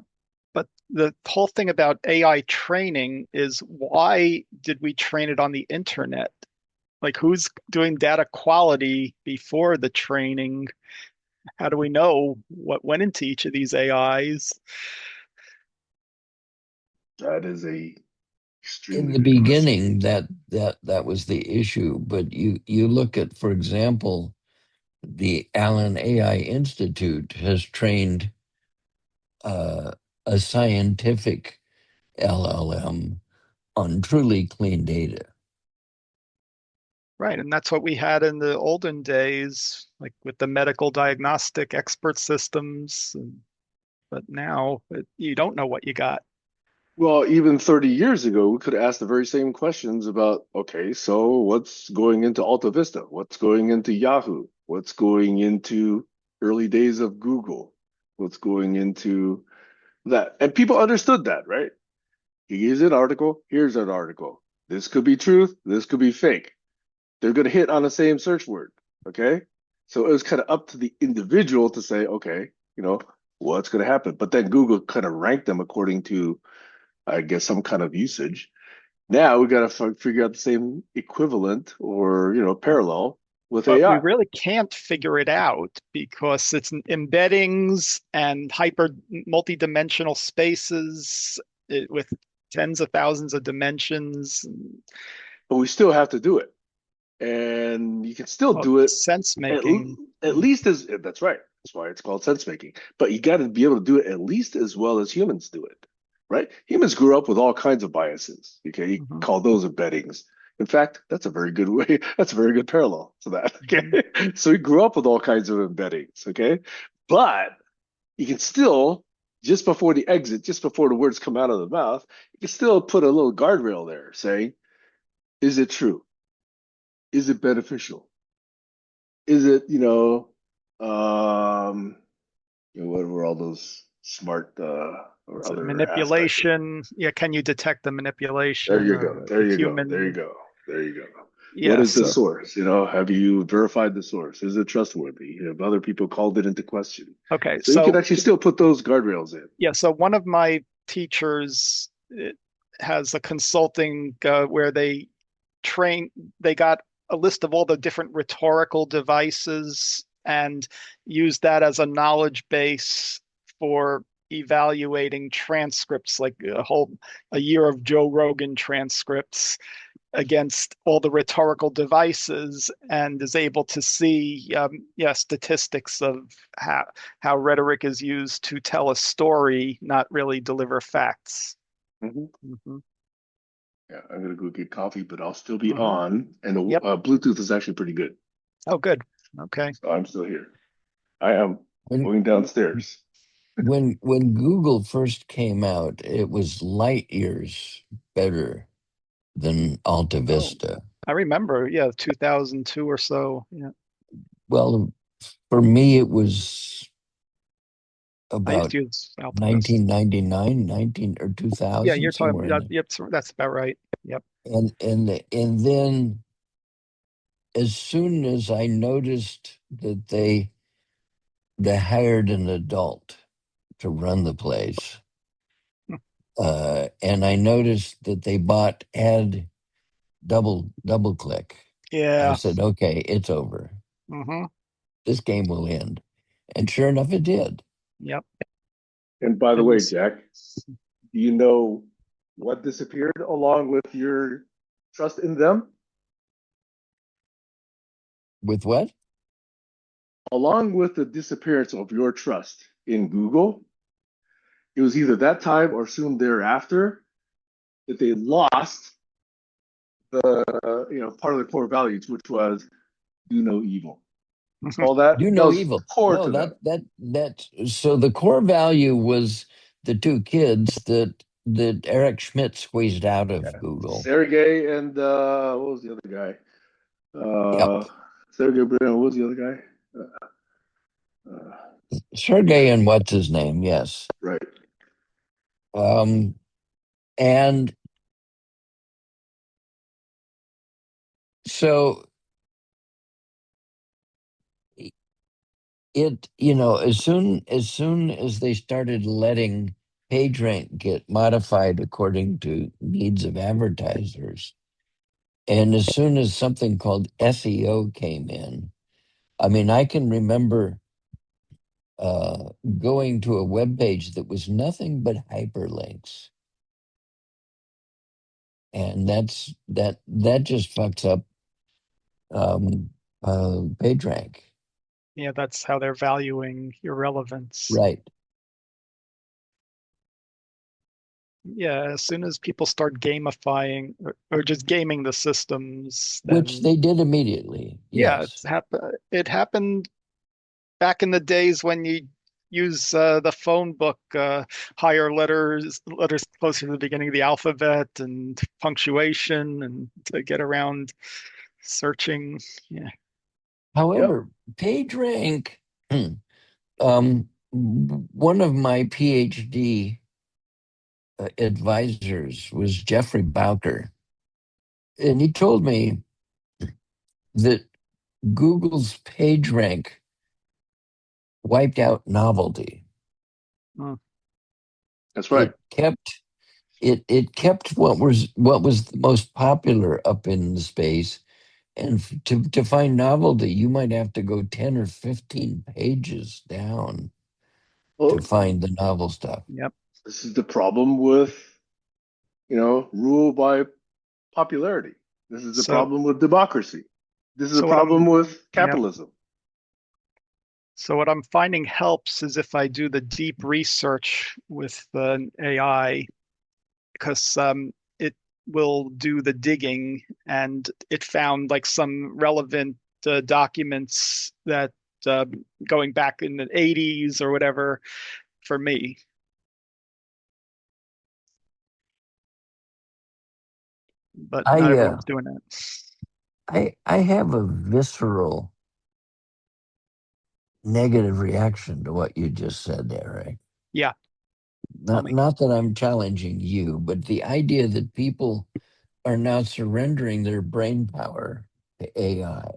S3: But the whole thing about AI training is why did we train it on the internet? Like who's doing data quality before the training? How do we know what went into each of these AIs?
S2: That is a
S1: In
S2: extremely
S1: the
S2: good question.
S1: beginning, that was the issue. But you look at, for example, the Allen AI Institute has trained uh, a scientific LLM on truly clean data.
S3: Right, and that's what we had in the olden days, like with the medical diagnostic expert systems. But now you don't know what you got.
S2: Well, even 30 years ago, we could ask the very same questions about, okay, so what's going into Alta Vista? What's going into Yahoo? What's going into early days of Google? What's going into that? And people understood that, right? Here's an article, here's an article. This could be truth, this could be fake. They're going to hit on the same search word, okay? So it was kind of up to the individual to say, okay, what's going to happen? But then Google kind of ranked them according to I guess some kind of usage. Now we got to figure out the same equivalent or parallel with
S3: But we
S2: AI.
S3: really can't figure it out because it's embeddings and hyper multi-dimensional spaces with tens of thousands of dimensions.
S2: But we still have to do it, and you can still
S3: Well,
S2: do it
S3: sense
S2: at
S3: making.
S2: at least as that's right. That's why it's called sense making. But you got to be able to do it at least as well as humans do it, right? Humans grew up with all kinds of biases. Okay, you
S3: Mhm,
S2: call those embeddings. In fact, that's a very good way. That's a very good parallel to that.
S3: mhm.
S2: Okay, so we grew up with all kinds of embeddings. Okay, but you can still just before the exit, just before the words come out of the mouth, you can still put a little guardrail there saying, is it true? Is it beneficial? Is it, what were all those smart or
S3: Is it
S2: other aspects of it?
S3: manipulation? Yeah, can you detect the
S2: There
S3: manipulation
S2: you go.
S3: or
S2: There
S3: the
S2: you go. There you
S3: human?
S2: go. There you go. What
S3: Yeah,
S2: is the
S3: so
S2: source? Have you verified the source? Is it trustworthy? Have other people called it into question?
S3: okay,
S2: So you can
S3: so
S2: actually still put those guardrails in.
S3: yeah, so one of my teachers has a consulting where train they got a list of all the different rhetorical devices and used that as a knowledge base for evaluating transcripts, like a year of Joe Rogan transcripts against all the rhetorical devices, and is able to see yeah, statistics of how rhetoric is used to tell a story, not really deliver facts.
S2: Mhm.
S3: Hmm.
S2: Yeah, I'm gonna go get coffee, but I'll still be
S3: Hmm.
S2: on, and the
S3: Yep.
S2: Bluetooth is actually pretty good,
S3: Oh, good. Okay.
S2: so I'm still here. I am
S1: When
S2: going downstairs.
S1: when Google first came out, it was light years better than Alta
S3: Oh,
S1: Vista.
S3: I remember. Yeah, 2002 or so. Yeah,
S1: Well, for me, it was
S3: I used
S1: about
S3: to use AltaVista.
S1: 1999, 19 or
S3: Yeah,
S1: 2000,
S3: you're talking.
S1: somewhere in
S3: Yeah,
S1: there.
S3: yep, so that's about right. Yep.
S1: And then as soon as I noticed that they hired an adult to run the place, and I noticed that they bought ad double click, I
S3: Yeah.
S1: said, okay, it's over.
S3: Hmm.
S1: This game will end. And sure enough, it did.
S3: Yep.
S2: And by the
S3: It
S2: way,
S3: was.
S2: Jack, do you know what disappeared along with your trust in them?
S1: With what?
S2: Along with the disappearance of your trust in Google, it was either that time or soon thereafter that they lost the part of the core values, which was do no evil. All that
S1: Do
S2: that
S1: no
S2: was
S1: evil.
S2: core
S1: No,
S2: to them.
S1: that so the core value was the two kids that Eric Schmidt squeezed out of
S2: Yeah.
S1: Google.
S2: Sergey and what was the other guy?
S1: Yep.
S2: Sergey Brin. What was the other guy?
S1: Sergey and what's his name? Yes.
S2: Right.
S1: Um, and so it, as soon as they started letting PageRank get modified according to needs of advertisers, and as soon as something called SEO came in, I mean, I can remember uh, going to a web page that was nothing but hyperlinks, and that just fucks up PageRank.
S3: Yeah, that's how they're valuing your relevance.
S1: Right.
S3: Yeah, as soon as people start gamifying or just gaming the systems,
S1: Which
S3: then
S1: they did immediately.
S3: yeah,
S1: Yes.
S3: it happened back in the days when you use the phone book, higher letters closer to the beginning of the alphabet, and punctuation, and to get around searching. Yeah.
S2: Yep.
S1: However, PageRank, one of my PhD advisors was Jeffrey Bowker, and he told me that Google's PageRank wiped out novelty.
S3: Mm.
S2: That's right.
S1: It kept what was the most popular up in the space, and to find novelty, you might have to go 10 or 15 pages down to
S2: Well,
S1: find the novel stuff.
S3: Yep.
S2: this is the problem with, rule by popularity. This is the
S3: So
S2: problem with democracy. This is the
S3: so what
S2: problem
S3: I'm
S2: with
S3: yep.
S2: capitalism.
S3: So what I'm finding helps is if I do the deep research with the AI, because it will do the digging, and it found like some relevant documents that uh, going back in the 80s or whatever for me. But not
S1: I uh,
S3: everyone's doing it.
S1: I have a visceral negative reaction to what you just said, Eric.
S3: Yeah, tell
S1: Not
S3: me.
S1: not that I'm challenging you, but the idea that people are now surrendering their brain power to AI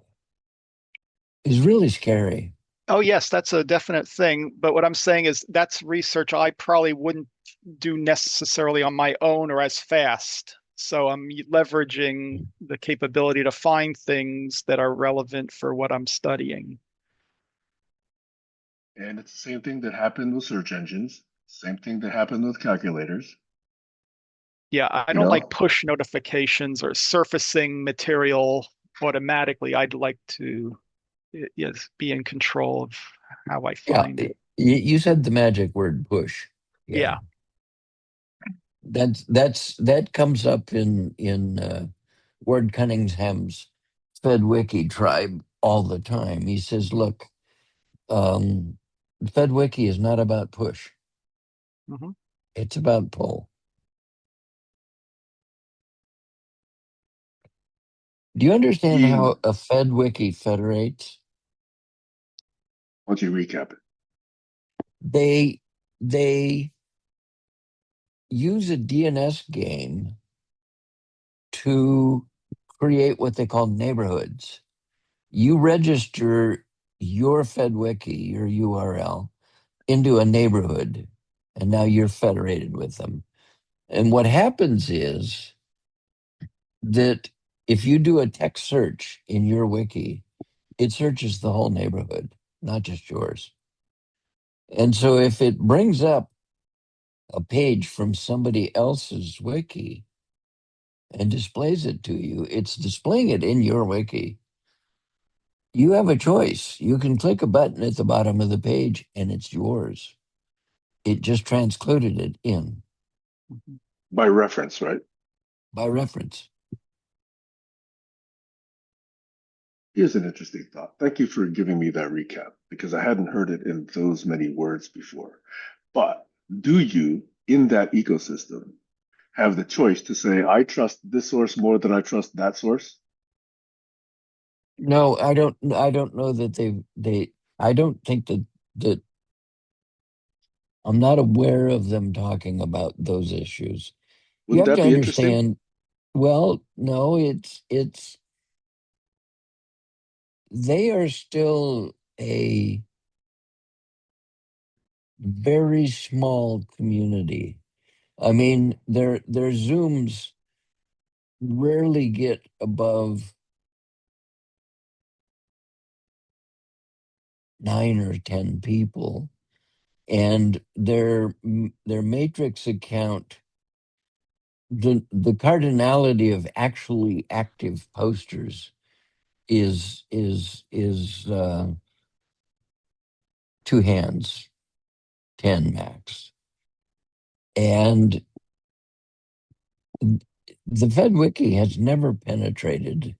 S1: is really scary.
S3: Oh, yes, that's a definite thing. But what I'm saying is that's research I probably wouldn't do necessarily on my own or as fast. So I'm leveraging the capability to find things that are relevant for what I'm studying.
S2: And it's the same thing that happened with search engines, same thing that happened with calculators.
S3: Yeah, I
S2: You
S3: don't like
S2: know,
S3: push notifications or surfacing material automatically. I'd like to, yes, be in control of how I
S1: Yeah,
S3: find it.
S1: you said the magic word push. Yeah,
S3: Yeah.
S1: that comes up in Ward Cunningham's FedWiki tribe all the time. He says, "Look, um, FedWiki is not about push;
S3: Hmm.
S1: it's about pull." Do you understand how
S2: Keen,
S1: a FedWiki federates?
S2: once you recap it.
S1: They they use a DNS game to create what they call neighborhoods. You register your FedWiki, your URL, into a neighborhood, and now you're federated with them. And what happens is that if you do a text search in your wiki, it searches the whole neighborhood, not just yours. And so if it brings up a page from somebody else's wiki and displays it to you, it's displaying it in your wiki. You have a choice. You can click a button at the bottom of the page and it's yours. It just transcoded it in
S2: By reference, right?
S1: by reference.
S2: Here's an interesting thought. Thank you for giving me that recap because I hadn't heard it in those many words before. But do you, in that ecosystem, have the choice to say, I trust this source more than I trust that source?
S1: No, I don't know that they. I don't think that I'm not aware of them talking about those issues. You
S2: Wouldn't
S1: have
S2: that
S1: to
S2: be interesting?
S1: understand. Well, no, it's they are still a very small community. I mean, their Zooms rarely get above 9 or 10 people, and their matrix account, the cardinality of actually active posters is two hands, 10 max, and the FedWiki has never penetrated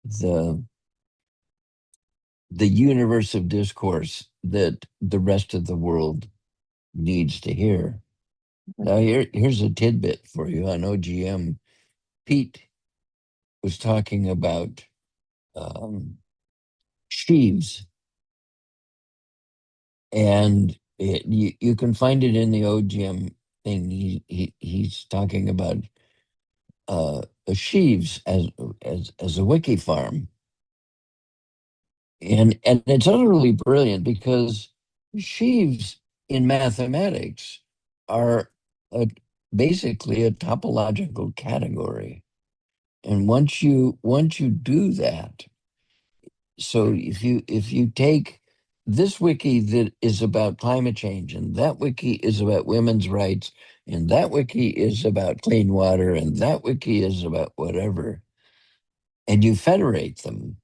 S1: the the universe of discourse that the rest of the world needs to hear. Now, here's a tidbit for you on OGM. Pete was talking about um, sheaves, and you can find it in the OGM thing. He's talking about a sheaves as a wiki farm, and it's utterly brilliant because sheaves in mathematics are a, basically a topological category. And once you do that, so if you take this wiki that is about climate change, and that wiki is about women's rights, and that wiki is about clean water, and that wiki is about whatever, and you federate them,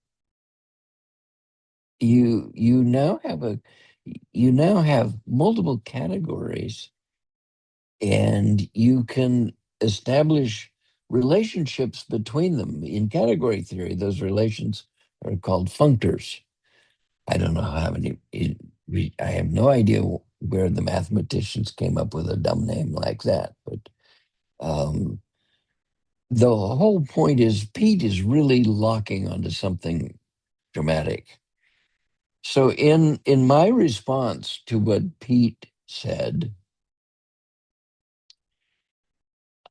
S1: you now have a you now have multiple categories, and you can establish relationships between them. In category theory, those relations are called functors. I don't know how many. I have no idea where the mathematicians came up with a dumb name like that. But um, the whole point is Pete is really locking onto something dramatic. So in my response to what Pete said,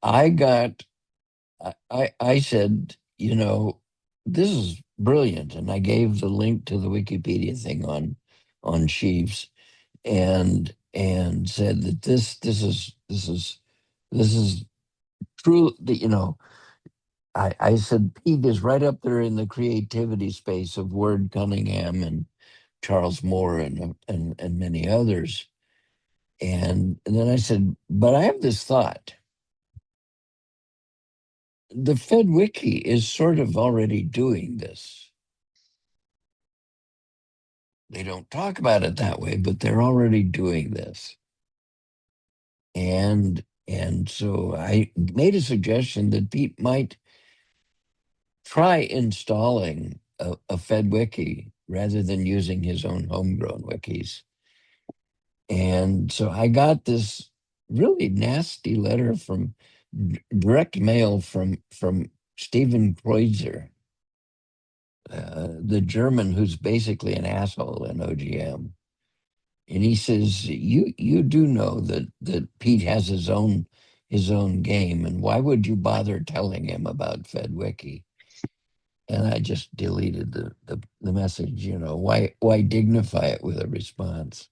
S1: I got I said, this is brilliant, and I gave the link to the Wikipedia thing on sheaves, and said that this is true. That I said Pete is right up there in the creativity space of Ward Cunningham and Charles Moore and many others. And then I said, but I have this thought. The FedWiki is sort of already doing this. They don't talk about it that way, but they're already doing this. And so I made a suggestion that Pete might try installing a FedWiki rather than using his own homegrown wikis. And so I got this really nasty letter from direct mail from Stephen Kreutzer, the German who's basically an asshole in OGM. And he says, you do know that Pete has his own game, and why would you bother telling him about FedWiki? And I just deleted the message. Why dignify it with a response?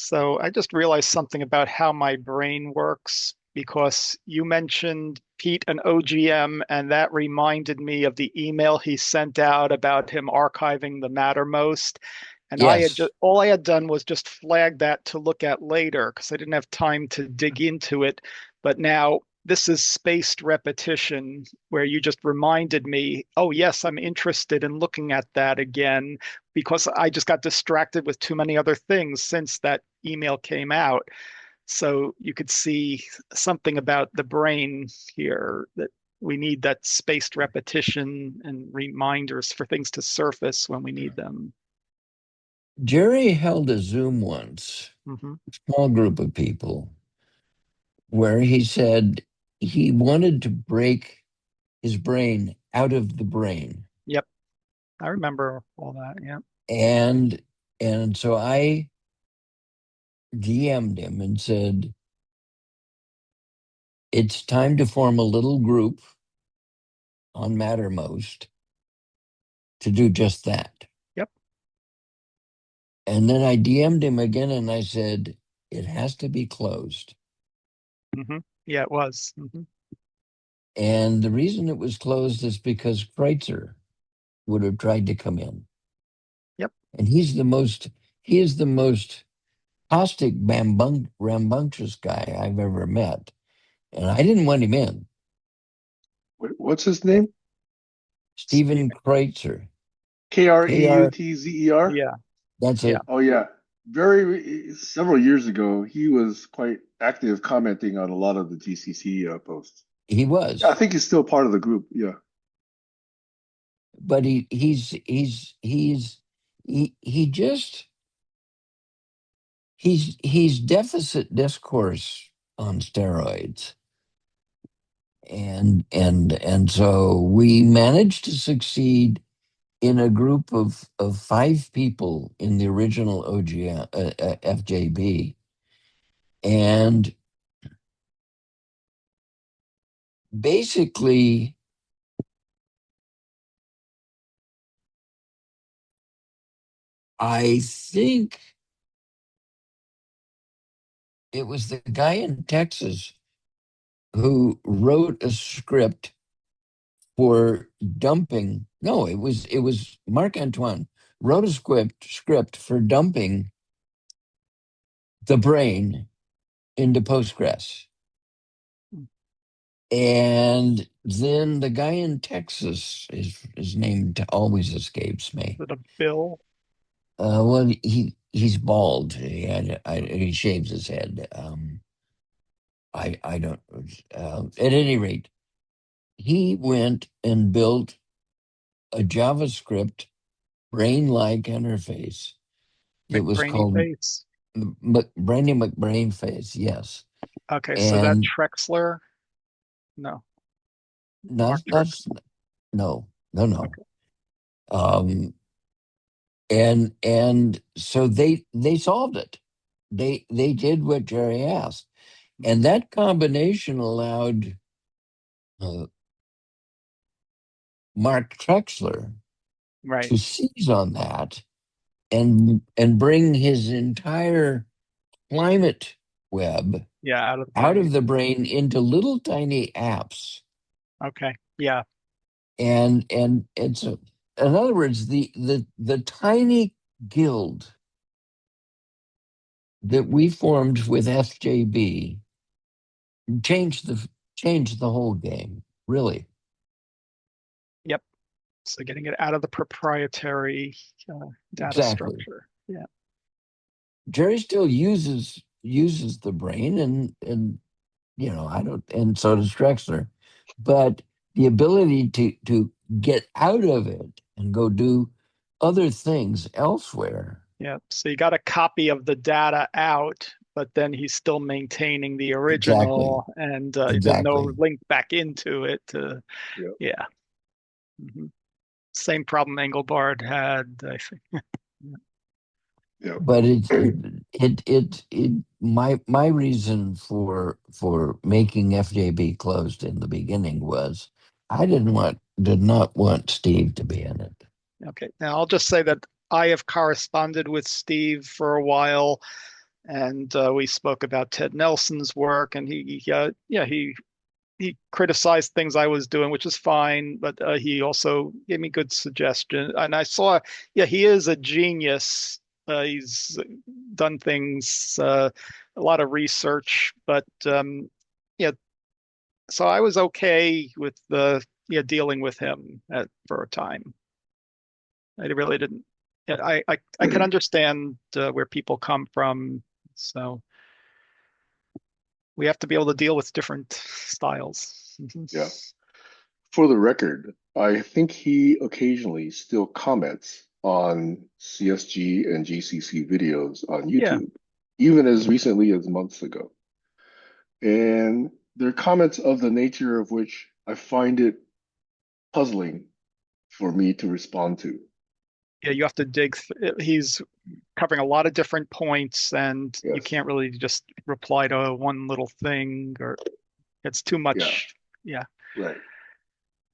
S3: So I just realized something about how my brain works because you mentioned Pete and OGM, and that reminded me of the email he sent out about him archiving the Mattermost. And I had just
S1: Yes.
S3: all I had done was just flag that to look at later because I didn't have time to dig into it. But now this is spaced repetition where you just reminded me, oh yes, I'm interested in looking at that again because I just got distracted with too many other things since that email came out. So you could see something about the brain here that we need that spaced repetition and reminders for things to surface when we need them.
S1: Jerry held a Zoom once,
S3: Hmm.
S1: small group of people, where he said he wanted to break his brain out of the brain.
S3: Yep, I remember all that. Yeah.
S1: And and so I DM'd him and said, it's time to form a little group on Mattermost to do just that.
S3: Yep.
S1: And then I DM'd him again and I said, it has to be closed.
S3: Hmm. Yeah, it was.
S1: And the reason it was closed is because Kreutzer would have tried to come in.
S3: Yep.
S1: And he is the most caustic, rambunctious guy I've ever met. And I didn't want him in.
S2: What's his name?
S1: Stephen
S3: Stephen.
S1: Kreutzer, KR,
S2: Kreuzer.
S3: Yeah.
S1: that's
S3: Yeah.
S1: it.
S2: Oh yeah, very several years ago, he was quite active commenting on a lot of the GCC posts.
S1: He
S2: Yeah, I
S1: was.
S2: think he's still part of the group. Yeah,
S1: But he just he's deficit discourse on steroids. And so we managed to succeed in a group of five people in the original FJB. And basically, I think it was the guy in Texas who wrote a script for dumping. No, it was Marc Antoine wrote a script for dumping the brain into Postgres. And then the guy in Texas, his name always escapes me.
S3: Is it a bill?
S1: Well, he's bald. He shaves his head. I don't. At any rate, he went and built a JavaScript brain-like interface. It was
S3: McBrainy
S1: called
S3: face.
S1: Brandy McBrain Face. Yes,
S3: Okay, so that
S1: and
S3: Trexler? No,
S1: not
S3: Mark
S1: that's
S3: Trexler.
S1: no, no, no.
S3: Okay.
S1: Um, and so they solved it. They did what Jerry asked, and
S3: Mhm.
S1: that combination allowed uh, Mark Trexler
S3: Right.
S1: to seize on that and bring his entire climate web
S3: Yeah, out of the
S1: out of
S3: brain.
S1: the brain into little tiny apps.
S3: Okay. Yeah.
S1: And it's in other words, the tiny guild that we formed with FJB changed the changed the whole game, really.
S3: Yep. So getting it out of the proprietary data
S1: Exactly.
S3: structure. Yeah.
S1: Jerry still uses the brain, and I don't, and so does Drexler, but the ability to get out of it and go do other things elsewhere.
S3: Yeah. So you got a copy of the data out, but then he's still maintaining the
S1: Exactly.
S3: original, and there's no
S1: Exactly.
S3: link back into it.
S2: yeah,
S3: Yeah. Hmm. Same problem Engelbart had, I think.
S2: yeah.
S1: But my reason for making FJB closed in the beginning was I did not want Steve to be in it.
S3: Okay. Now I'll just say that I have corresponded with Steve for a while, and we spoke about Ted Nelson's work, and yeah, he criticized things I was doing, which is fine, but he also gave me good suggestion. And I saw, yeah, he is a genius. He's done things, a lot of research, but yeah, so I was okay with the yeah dealing with him for a time. I really didn't. Yeah, I can understand where people come from, so we have to be able to deal with different styles. Mhm.
S2: Yeah. For the record, I think he occasionally still comments on CSG and GCC videos on
S3: Yeah,
S2: YouTube, even as recently as months ago. And they're comments of the nature of which I find it puzzling for me to respond to.
S3: yeah, you have to he's covering a lot of different points, and you
S2: Yes.
S3: can't really just reply to one little thing, or it's too
S2: Yeah.
S3: much. Yeah,
S2: Right.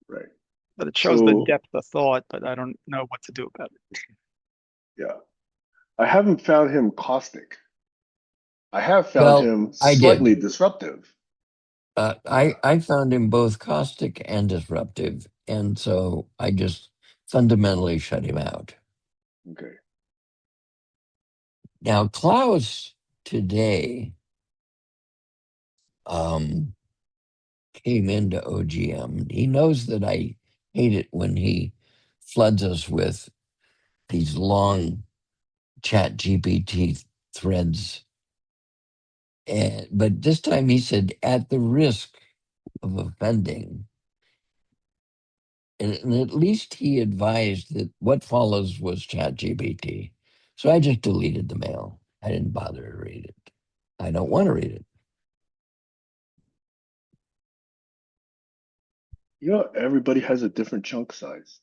S2: Right.
S3: but it shows the
S2: So,
S3: depth of thought, but I don't know what to do about it.
S2: yeah, I haven't found him caustic. I have found
S1: Well,
S2: him
S1: I did.
S2: slightly disruptive.
S1: I found him both caustic and disruptive, and so I just fundamentally shut him out.
S2: Okay.
S1: Now, Klaus today um, came into OGM. He knows that I hate it when he floods us with these long chat GPT threads. But this time he said, at the risk of offending, and at least he advised that what follows was chat GPT. So I just deleted the mail. I didn't bother to read it. I don't want to read it.
S2: Everybody has a different chunk size.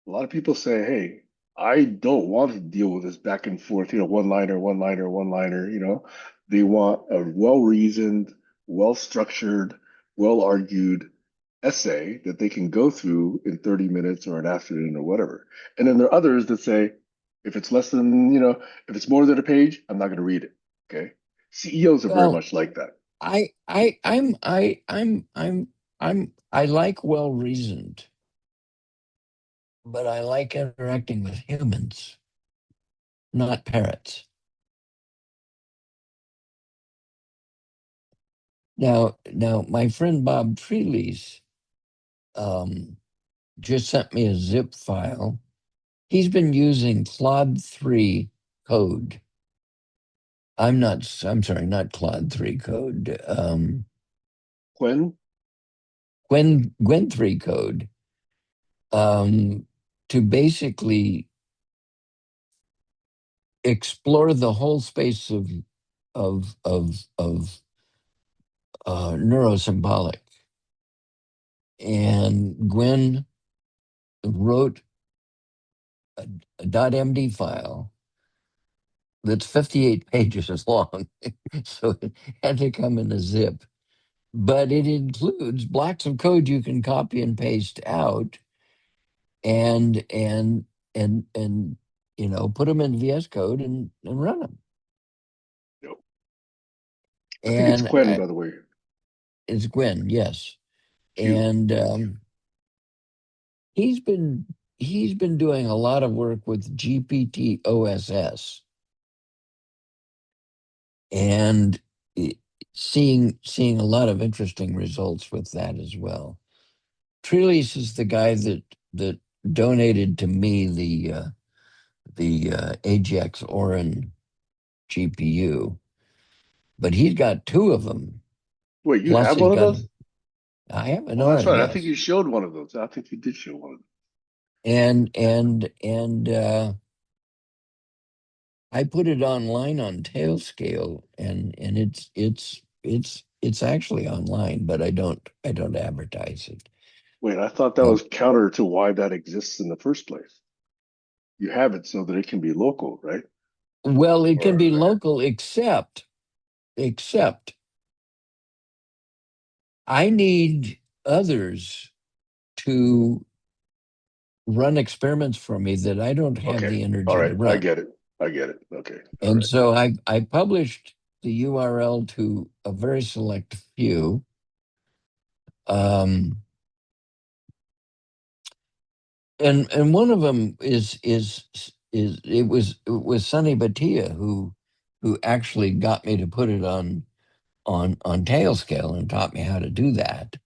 S2: A lot of people say, hey, I don't want to deal with this back and forth, one liner, one liner, one liner. They want a well-reasoned, well-structured, well-argued essay that they can go through in 30 minutes or an afternoon or whatever. And then there are others that say, if it's less than, if it's more than a page, I'm not going to read it. Okay. CEOs are very
S1: Well,
S2: much like that.
S1: I like well reasoned, but I like interacting with humans, not parrots. Now, my friend Bob Treeley's just sent me a zip file. He's been using Claude 3 code. I'm sorry, not Claude 3 code.
S2: When,
S1: Gwen 3 code um, to basically explore the whole space of neurosymbolic. And Gwen wrote a .md file that's 58 pages long, so it had to come in a zip. But it includes blocks of code you can copy and paste out, and put them in VS Code and run them.
S2: you I think it's
S1: And
S2: Quen, by the way.
S1: it's Gwen, yes.
S2: Q.
S1: And he's been he's been doing a lot of work with GPT OSS and eh, seeing a lot of interesting results with that as well. Trelease is the guy that donated to me the AGX Orin GPU, but he's got two of them.
S2: Wait, you
S1: Plus,
S2: have
S1: he's
S2: one of
S1: got
S2: those?
S1: I have an
S2: Oh, that's
S1: Orin,
S2: right. I think
S1: yes,
S2: you showed one of those. I think you did show one of those.
S1: and I put it online on Tailscale, and it's actually online, but I don't advertise it.
S2: Wait, I thought that
S1: Uh,
S2: was counter to why that exists in the first place. You have it so that it can be local, right?
S1: well, it can be
S2: Or
S1: local, except I need others to run experiments for me that I don't have
S2: okay.
S1: the
S2: All
S1: energy to
S2: right. I
S1: run.
S2: get it. I get it. Okay. All
S1: And
S2: right.
S1: so I published the URL to a very select few. Um, and one of them is it was Sonny Batia who actually got me to put it on Tailscale and taught me how to do that.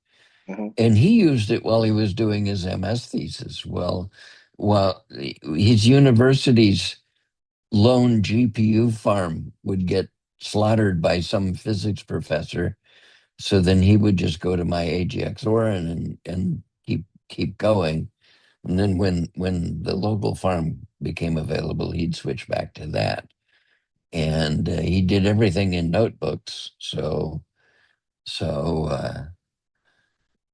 S2: Hmm.
S1: And he used it while he was doing his MS thesis. Well, while his university's lone GPU farm would get slaughtered by some physics professor, So then he would just go to my AGX Orin and keep going. And then when the local farm became available, he'd switch back to that. And he did everything in notebooks. So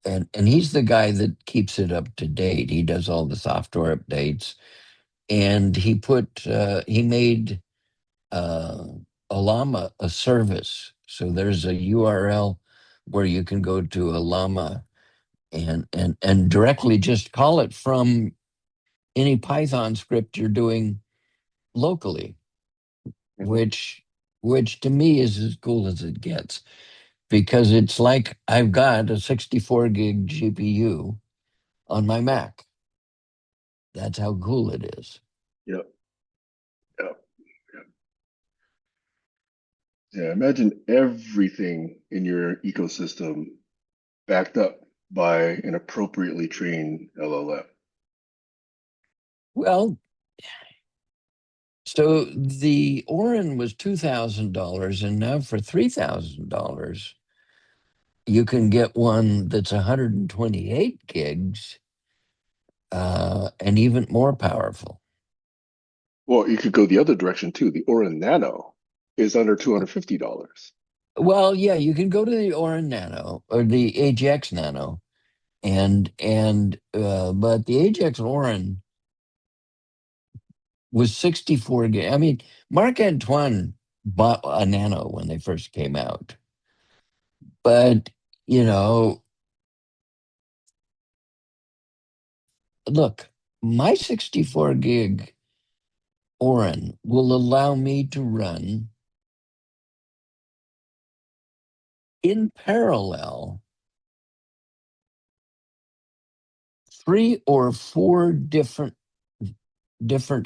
S1: and he's the guy that keeps it up to date. He does all the software updates, and he made uh, Alama a service. So there's a URL where you can go to Alama and directly just call it from any Python script you're doing locally,
S2: Hmm.
S1: which which to me is as cool as it gets because it's like I've got a 64 gig GPU on my Mac. That's how cool it is.
S2: Yep. Yep. Yep. Yeah. Imagine everything in your ecosystem backed up by an appropriately trained LLM.
S1: Well, so the Orin was $2,000, and now for $3,000, you can get one that's 128 gigs and even more powerful.
S2: Well, you could go the other direction too. The Aura Nano is under $250.
S1: Well, yeah, you can go to the Orin Nano or the AGX Nano, and but the AGX Orin was 64 gig. I mean, Marc Antoine bought a Nano when they first came out, but you know, look, my 64 gig Orin will allow me to run in parallel three or four different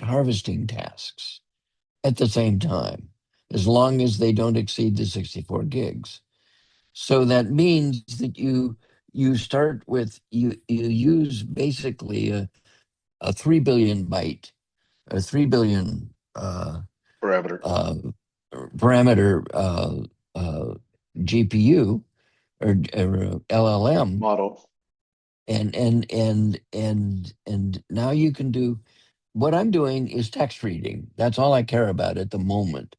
S1: harvesting tasks at the same time, as long as they don't exceed the 64 gigs. So that means that you start with you use basically a 3 billion byte, a 3 billion
S2: Parameter
S1: uh, parameter GPU or LLM,
S2: model.
S1: and now you can do what I'm doing is text reading. That's all I care about at the moment.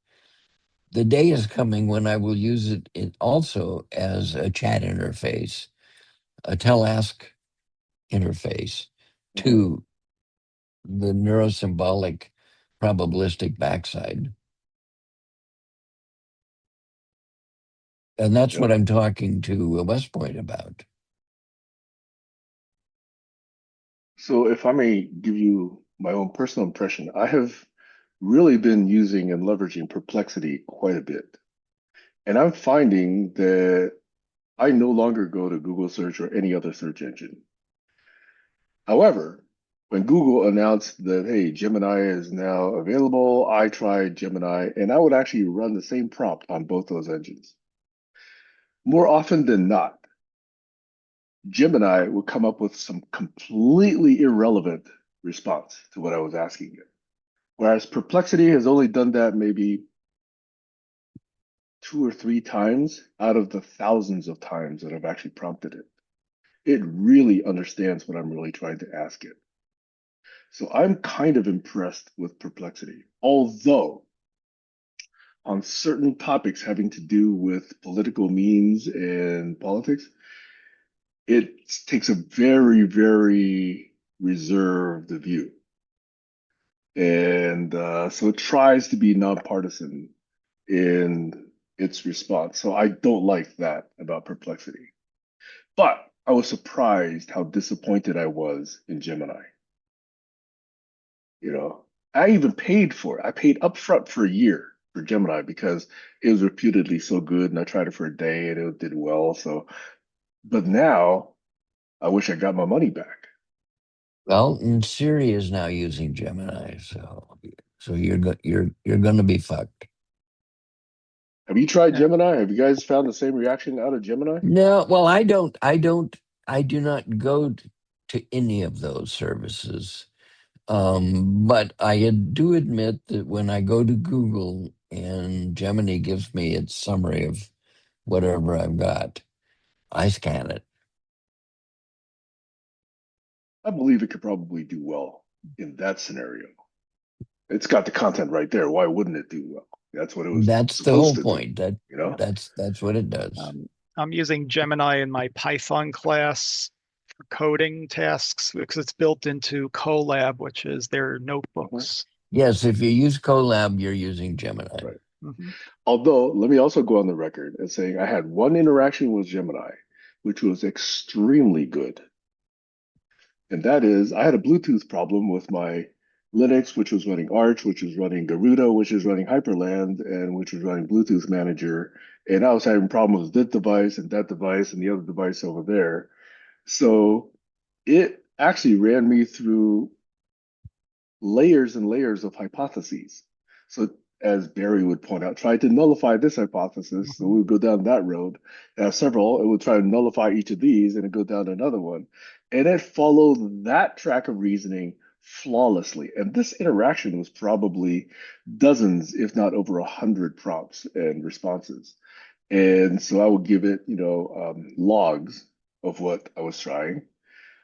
S1: The day is coming when I will use it also as a chat interface, a tell ask interface
S2: Hmm.
S1: to the neurosymbolic probabilistic backside. And that's
S2: Yep.
S1: what I'm talking to West Point about.
S2: So if I may give you my own personal impression, I have really been using and leveraging Perplexity quite a bit. And I'm finding that I no longer go to Google search or any other search engine. However, when Google announced that, hey, Gemini is now available, I tried Gemini and I would actually run the same prompt on both those engines. More often than not, Gemini would come up with some completely irrelevant response to what I was asking it. Whereas Perplexity has only done that maybe two or three times out of the thousands of times that I've actually prompted it. It really understands what I'm really trying to ask it. So I'm kind of impressed with Perplexity. Although on certain topics having to do with political memes and politics, it takes a very, very reserved view. And so it tries to be nonpartisan in its response. So I don't like that about Perplexity. But I was surprised how disappointed I was in Gemini. You know, I even paid for it. I paid upfront for a year for Gemini because it was reputedly so good, and I tried it for a day and it did well. So, but now I wish I got my money back.
S1: Well, and Siri is now using Gemini, so you're going to be fucked.
S2: Have you tried
S3: Yeah.
S2: Gemini? Have you guys found the same reaction out of Gemini?
S1: No, well, I do not go to any of those services. But do admit that when I go to Google and Gemini gives me its summary of whatever I've got, I scan it.
S2: I believe it could probably do well in that scenario. It's got the content right there. Why wouldn't it do well? That's what it was
S1: That's the
S2: supposed
S1: whole
S2: to do,
S1: point. That
S2: you know?
S1: that's what it does.
S3: I'm using Gemini in my Python class for coding tasks because it's built into Colab, which is their
S2: Uh-huh.
S3: notebooks.
S1: Yes, if you use Colab, you're using Gemini.
S2: Right.
S3: Hmm.
S2: Although, let me also go on the record and saying I had one interaction with Gemini, which was extremely good. And that is, I had a Bluetooth problem with my Linux, which was running Arch, which was running Garuda, which was running Hyperland, and which was running Bluetooth Manager. And I was having problems with this device and that device and the other device over there. So it actually ran me through layers and layers of hypotheses. So, as Barry would point out, try to nullify this hypothesis. So
S3: Hmm.
S2: we would go down that road. And have several. It would try to nullify each of these and it go down another one. And it followed that track of reasoning flawlessly. And this interaction was probably dozens, if not over 100 prompts and responses. And so I would give it, logs of what I was trying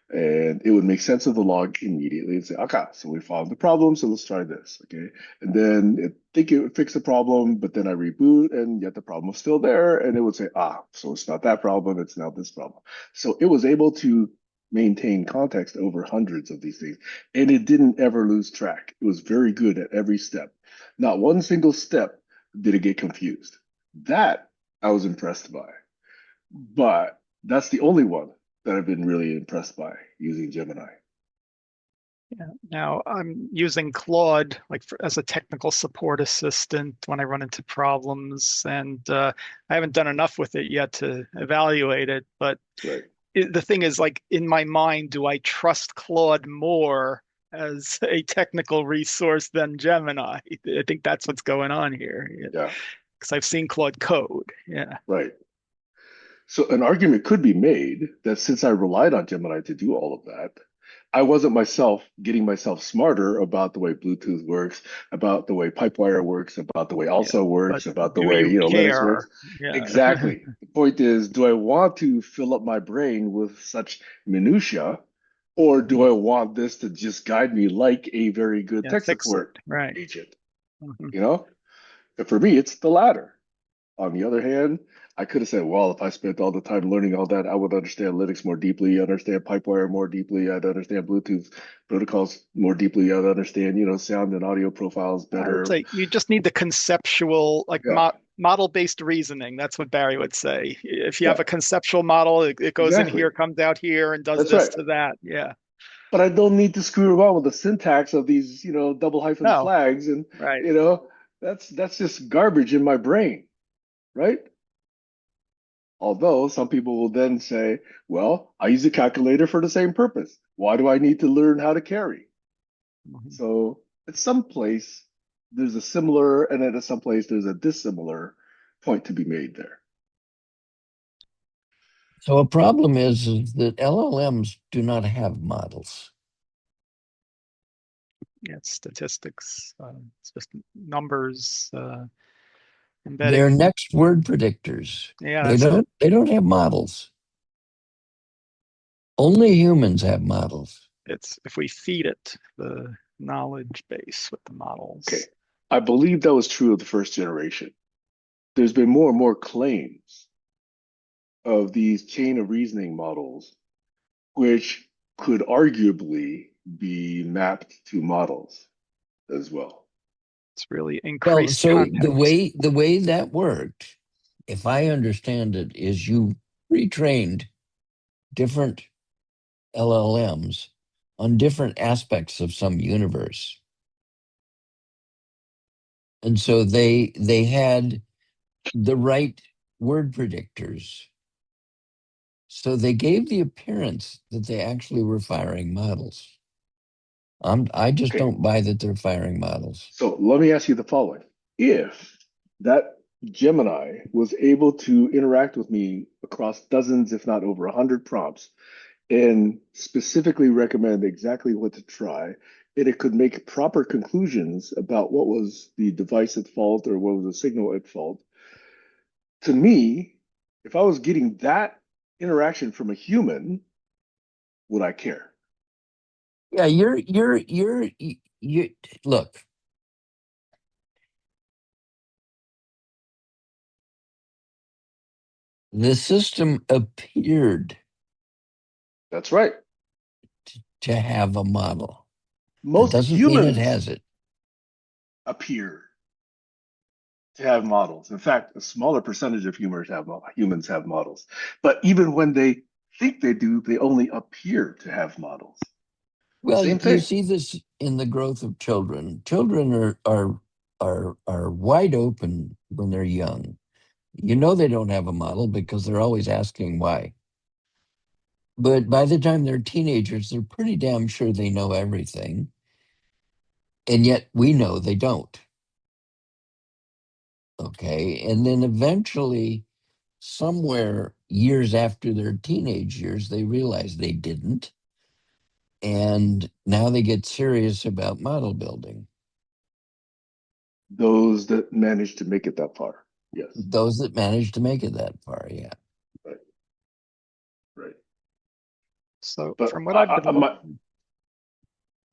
S2: and it would make sense of the log immediately and say, okay, so we found the problem, so let's try this, okay? And then it think it would fix the problem, but then I reboot and yet the problem was still there, and it would say, so it's not that problem, it's now this problem. So it was able to maintain context over hundreds of these things, and it didn't ever lose track. It was very good at every step. Not one single step did it get confused. That I was impressed by. But that's the only one that I've been really impressed by using Gemini.
S3: Yeah. Now I'm using Claude as a technical support assistant when I run into problems, and I haven't done enough with it yet to evaluate it. But
S2: Right.
S3: the thing is, like in my mind, do I trust Claude more as a technical resource than Gemini? I think that's what's going on here.
S2: Yeah.
S3: Because I've seen Claude code. Yeah.
S2: Right. So an argument could be made that since I relied on Gemini to do all of that, I wasn't myself getting myself smarter about the way Bluetooth works, about the way Pipewire works, about the way
S3: Yeah.
S2: Also
S3: But
S2: works, about the
S3: do
S2: way,
S3: you
S2: Linux works.
S3: care? Yeah.
S2: Exactly. The point is, do I want to fill up my brain with such minutia, or do
S3: Mhm.
S2: I want this to just guide me like a very good
S3: Yeah.
S2: tech
S3: Fix it.
S2: support
S3: Right.
S2: agent?
S3: Mhm.
S2: You know? And for me, it's the latter. On the other hand, I could have said, well, if I spent all the time learning all that, I would understand Linux more deeply, understand Pipewire more deeply, I'd understand Bluetooth protocols more deeply, I'd understand, sound and audio profiles
S3: I would
S2: better.
S3: say you just need the conceptual, like
S2: Yeah,
S3: model-based reasoning. That's what Barry would say. If you have
S2: yeah,
S3: a conceptual model, it goes in
S2: exactly.
S3: here, comes out here, and does
S2: That's
S3: this
S2: right.
S3: to that. Yeah.
S2: But I don't need to screw around with the syntax of these, double hyphen
S3: No.
S2: flags, and
S3: Right.
S2: you know, that's just garbage in my brain, right? Although some people will then say, well, I use a calculator for the same purpose. Why do I need to learn how to carry?
S3: Mhm.
S2: So at some place, there's a similar, and at some place, there's a dissimilar point to be made there.
S1: So a problem is that LLMs do not have models.
S3: Yeah, it's statistics. It's just numbers,
S1: They're
S3: embedding.
S1: next word predictors.
S3: Yeah,
S1: They
S3: that's it.
S1: don't have models. Only humans have models.
S3: It's if we feed it the knowledge base with the
S2: Okay.
S3: models.
S2: I believe that was true of the first generation. There's been more and more claims of these chain of reasoning models, which could arguably be mapped to models as well.
S3: It's really
S1: Well,
S3: increased
S1: so
S3: context.
S1: the way that worked, if I understand it, is you retrained different LLMs on different aspects of some universe. And so they had the right word predictors. So they gave the appearance that they actually were firing models. I just
S2: Okay.
S1: don't buy that they're firing models.
S2: So let me ask you the following. If that Gemini was able to interact with me across dozens, if not over 100 prompts, and specifically recommend exactly what to try, and it could make proper conclusions about what was the device at fault or what was the signal at fault, to me, if I was getting that interaction from a human would I care?
S1: Yeah, you look, the system appeared
S2: That's right.
S1: to have a model. That
S2: Most
S1: doesn't mean it
S2: humans
S1: has it.
S2: appear to have models. In fact, a smaller percentage of humans have models. But even when they think they do, they only appear to have models.
S1: Well,
S2: Same
S1: you
S2: thing.
S1: see this in the growth of children. Children are wide open when they're young. You know they don't have a model because they're always asking why. But by the time they're teenagers, they're pretty damn sure they know everything. And yet we know they don't. Okay. And then eventually, somewhere years after their teenage years, they realize they didn't. And now they get serious about model building.
S2: Those that manage to make it that far. Yes.
S1: Those that manage to make it that far, yeah.
S2: Right. Right.
S3: So
S2: But
S3: from what I've been
S2: my,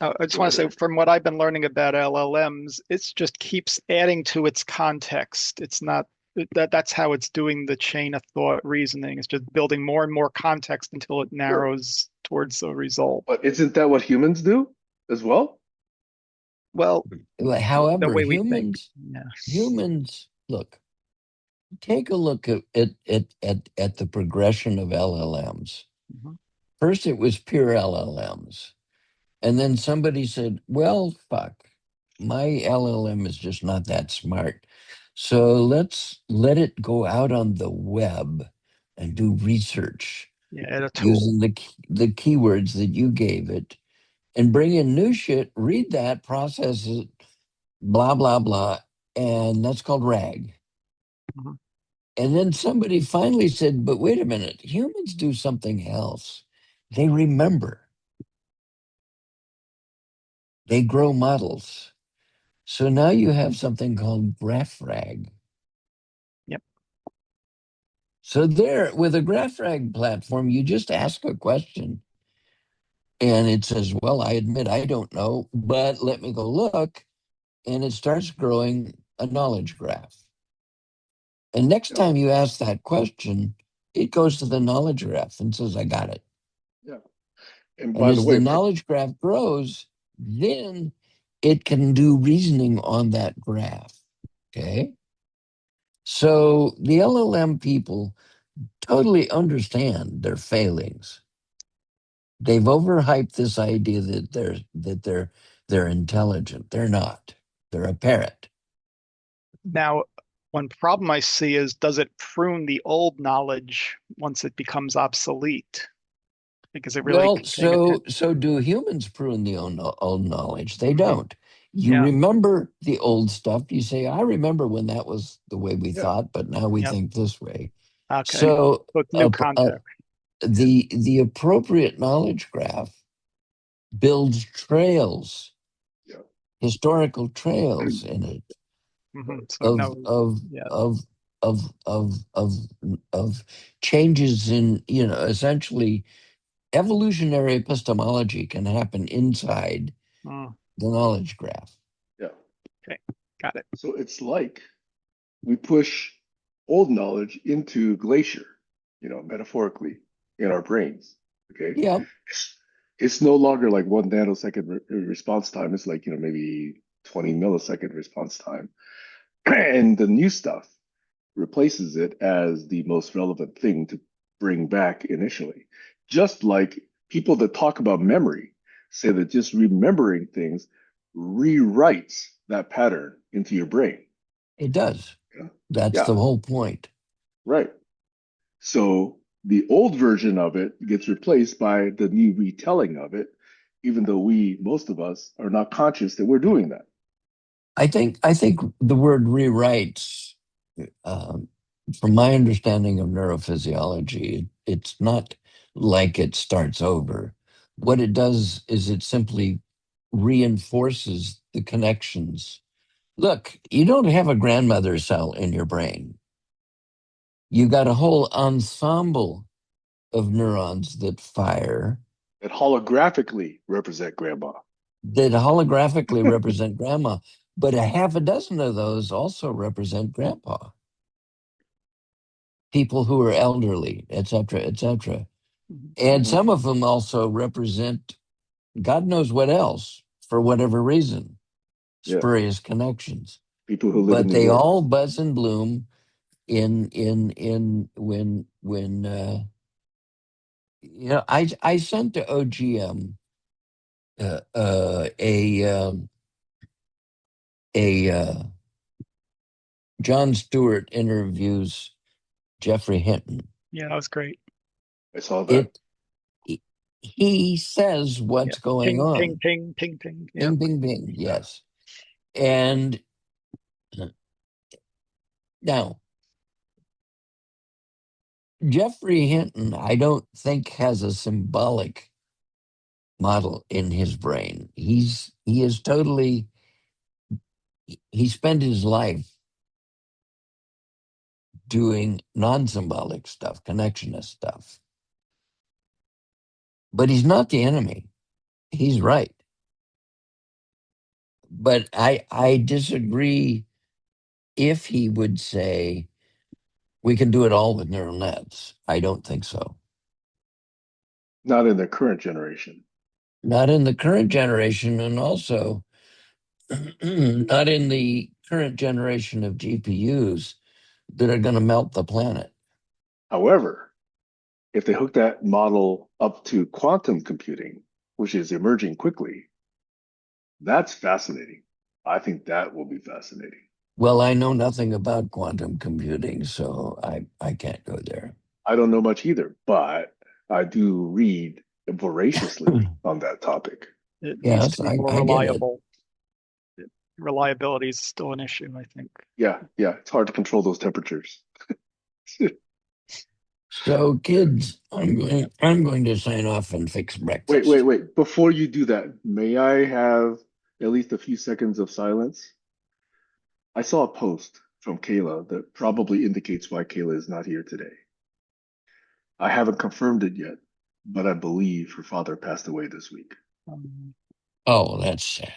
S3: I just
S2: go
S3: want to
S2: ahead,
S3: say,
S2: Eric.
S3: from what I've been learning about LLMs, it just keeps adding to its context. It's not that's how it's doing the chain of thought reasoning. It's just building more and more context until it
S2: Sure.
S3: narrows towards a result.
S2: But isn't that what humans do as well?
S3: Well, the
S1: However,
S3: way we think. Yeah.
S1: humans look, take a look at the progression of LLMs.
S3: Mhm.
S1: First, it was pure LLMs. And then somebody said, well, fuck, my LLM is just not that smart. So let's let it go out on the web and do research
S3: Yeah, add a tool.
S1: using the keywords that you gave it and bring in new shit, read that, process it, blah, blah, blah. And that's called RAG.
S3: Mhm.
S1: And then somebody finally said, but wait a minute, humans do something else. They remember, they grow models. So now you have something called GraphRag.
S3: Yep.
S1: So there, with a GraphRag platform, you just ask a question and it says, well, I admit I don't know, but let me go look. And it starts growing a knowledge graph. And next
S2: Yeah.
S1: time you ask that question, it goes to the knowledge graph and says, I got it.
S2: Yeah. And
S1: And
S2: by the
S1: as the
S2: way,
S1: knowledge graph grows, then it can do reasoning on that graph. Okay. So the LLM people totally understand their failings. They've overhyped this idea that they're intelligent. They're not. They're a parrot.
S3: Now, one problem I see is, does it prune the old knowledge once it becomes obsolete? Because it really
S1: Well,
S3: paying
S1: so
S3: attention.
S1: so do humans prune the old knowledge? They
S3: Hmm.
S1: don't. You
S3: Yeah.
S1: remember the old stuff. You say, I remember when that was the way we
S2: yeah,
S1: thought, but now we
S3: Yep.
S1: think this way.
S3: Okay.
S1: So
S3: So it's new context. Yeah.
S1: the appropriate knowledge graph builds trails,
S2: yeah,
S1: historical trails in it
S3: So it
S1: of
S3: knows.
S1: of
S3: Yeah.
S1: of of of of of changes in, essentially evolutionary epistemology can happen inside
S3: Mm,
S1: the knowledge graph.
S2: yeah.
S3: okay. Got it.
S2: So it's like we push old knowledge into glacier, metaphorically in our brains. Okay.
S1: Yeah,
S2: It's, it's no longer like 1 nanosecond response time. It's like, maybe 20 millisecond response time. And the new stuff replaces it as the most relevant thing to bring back initially. Just like people that talk about memory say that just remembering things rewrites that pattern into your brain.
S1: it does.
S2: Yeah.
S1: That's
S2: Yeah,
S1: the whole point.
S2: right. So the old version of it gets replaced by the new retelling of it, even though most of us, are not conscious that we're doing that.
S1: I think the word rewrites, um, from my understanding of neurophysiology, it's not like it starts over. What it does is it simply reinforces the connections. Look, you don't have a grandmother cell in your brain. You got a whole ensemble of neurons that fire
S2: that holographically represent grandma.
S1: that holographically represent grandma, but a half a dozen of those also represent grandpa, people who are elderly, etc., etc. And
S2: Hmm.
S1: some of them also represent God knows what else for whatever reason,
S2: Yeah,
S1: spurious connections.
S2: people who live in
S1: But
S2: New
S1: they
S2: York.
S1: all buzz and bloom in when I sent to OGM uh, uh, a um, a John Stewart interviews Jeffrey Hinton.
S3: Yeah, that was great.
S2: I saw that.
S1: It he says
S3: Yeah.
S1: what's going
S3: Ping, ping,
S1: on.
S3: ping, ping, ping. Yeah.
S1: Bing, bing, bing.
S2: Yeah.
S1: Yes. And now Jeffrey Hinton, I don't think has a symbolic model in his brain. He is totally he spent his life doing non-symbolic stuff, connectionist stuff. But he's not the enemy. He's right. But I disagree if he would say we can do it all with neural nets. I don't think so.
S2: Not in the current generation.
S1: Not in the current generation, and also not in the current generation of GPUs that are going to melt the planet.
S2: However, if they hook that model up to quantum computing, which is emerging quickly, that's fascinating. I think that will be fascinating.
S1: Well, I know nothing about quantum computing, so I can't go there.
S2: I don't know much either, but I do read voraciously on that topic.
S3: It needs to
S1: Yes,
S3: be more
S1: I get it.
S3: reliable. Reliability is still an issue, I think.
S2: Yeah, yeah, it's hard to control those temperatures.
S1: So,
S2: Yeah.
S1: kids, I'm going to sign off and fix
S2: Wait, wait,
S1: breakfast.
S2: wait. Before you do that, may I have at least a few seconds of silence? I saw a post from Kayla that probably indicates why Kayla is not here today. I haven't confirmed it yet, but I believe her father passed away this week.
S3: Um,
S1: Oh, that's sad.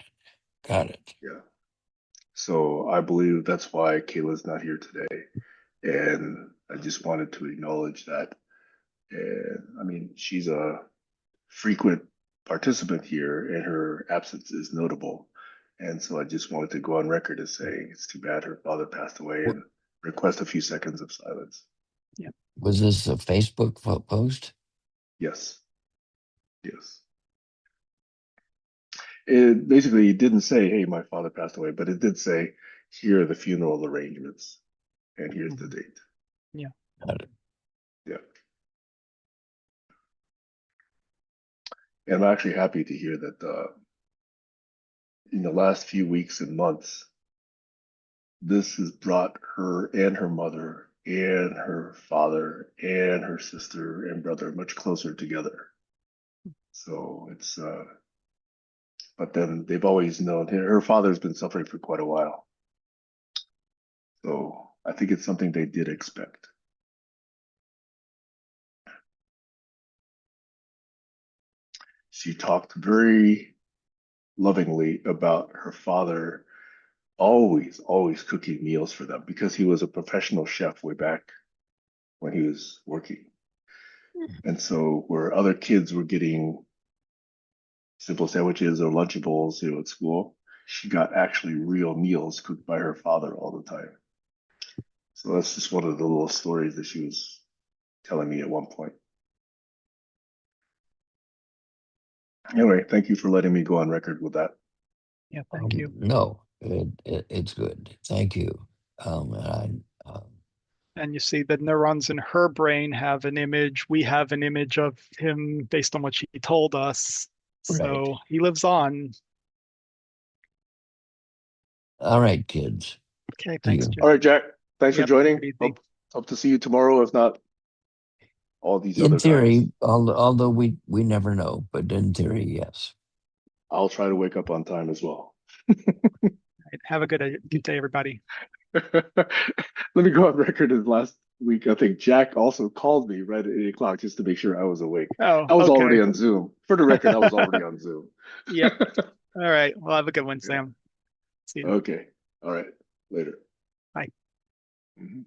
S1: Got it.
S2: Yeah. So I believe that's why Kayla's not here today. And I just wanted to acknowledge that. And I mean, she's a frequent participant here, and her absence is notable. And so I just wanted to go on record as saying it's too bad her father passed away
S1: W-
S2: and request a few seconds of silence.
S3: yeah.
S1: Was this a Facebook post?
S2: Yes, yes. It basically didn't say, hey, my father passed away, but it did say, here are the funeral arrangements, and here's the
S3: Mhm.
S2: date.
S3: Yeah.
S1: Got it.
S2: Yeah. And I'm actually happy to hear that in the last few weeks and months, this has brought her and her mother and her father and her sister and brother much closer together. So it's, but then they've always known her father's been suffering for quite a while. So I think it's something they did expect. She talked very lovingly about her father always cooking meals for them because he was a professional chef way back when he was working. And so where other kids were getting simple sandwiches or Lunchables, at school, she got actually real meals cooked by her father all the time. So that's just one of the little stories that she was telling me at one point. Anyway, thank you for letting me go on record with that.
S3: Yeah. Thank you.
S1: No, it's good. Thank you.
S3: And you see the neurons in her brain have an image. We have an image of him based on what she told us.
S1: Right.
S3: So he lives on.
S1: All right, kids.
S3: Okay.
S1: See
S3: Thanks,
S1: you.
S3: Jeff.
S2: All right, Jack. Thanks for
S3: Yep. Take
S2: joining.
S3: it easy.
S2: Hope to see you tomorrow, if not all these
S1: In
S2: other times.
S1: theory, although we never know, but in theory, yes.
S2: I'll try to wake up on time as well.
S3: Right. Have a good day, everybody.
S2: Let me go on record as week, I think Jack also called me right at 8 o'clock just to make sure I was awake.
S3: Oh,
S2: I was already
S3: okay.
S2: on Zoom. For the record, I was already on Zoom.
S3: Yep. All right. Well, have a good one,
S2: Yeah.
S3: Sam. See you.
S2: Okay. All right. Later.
S3: Bye.
S2: Mhm.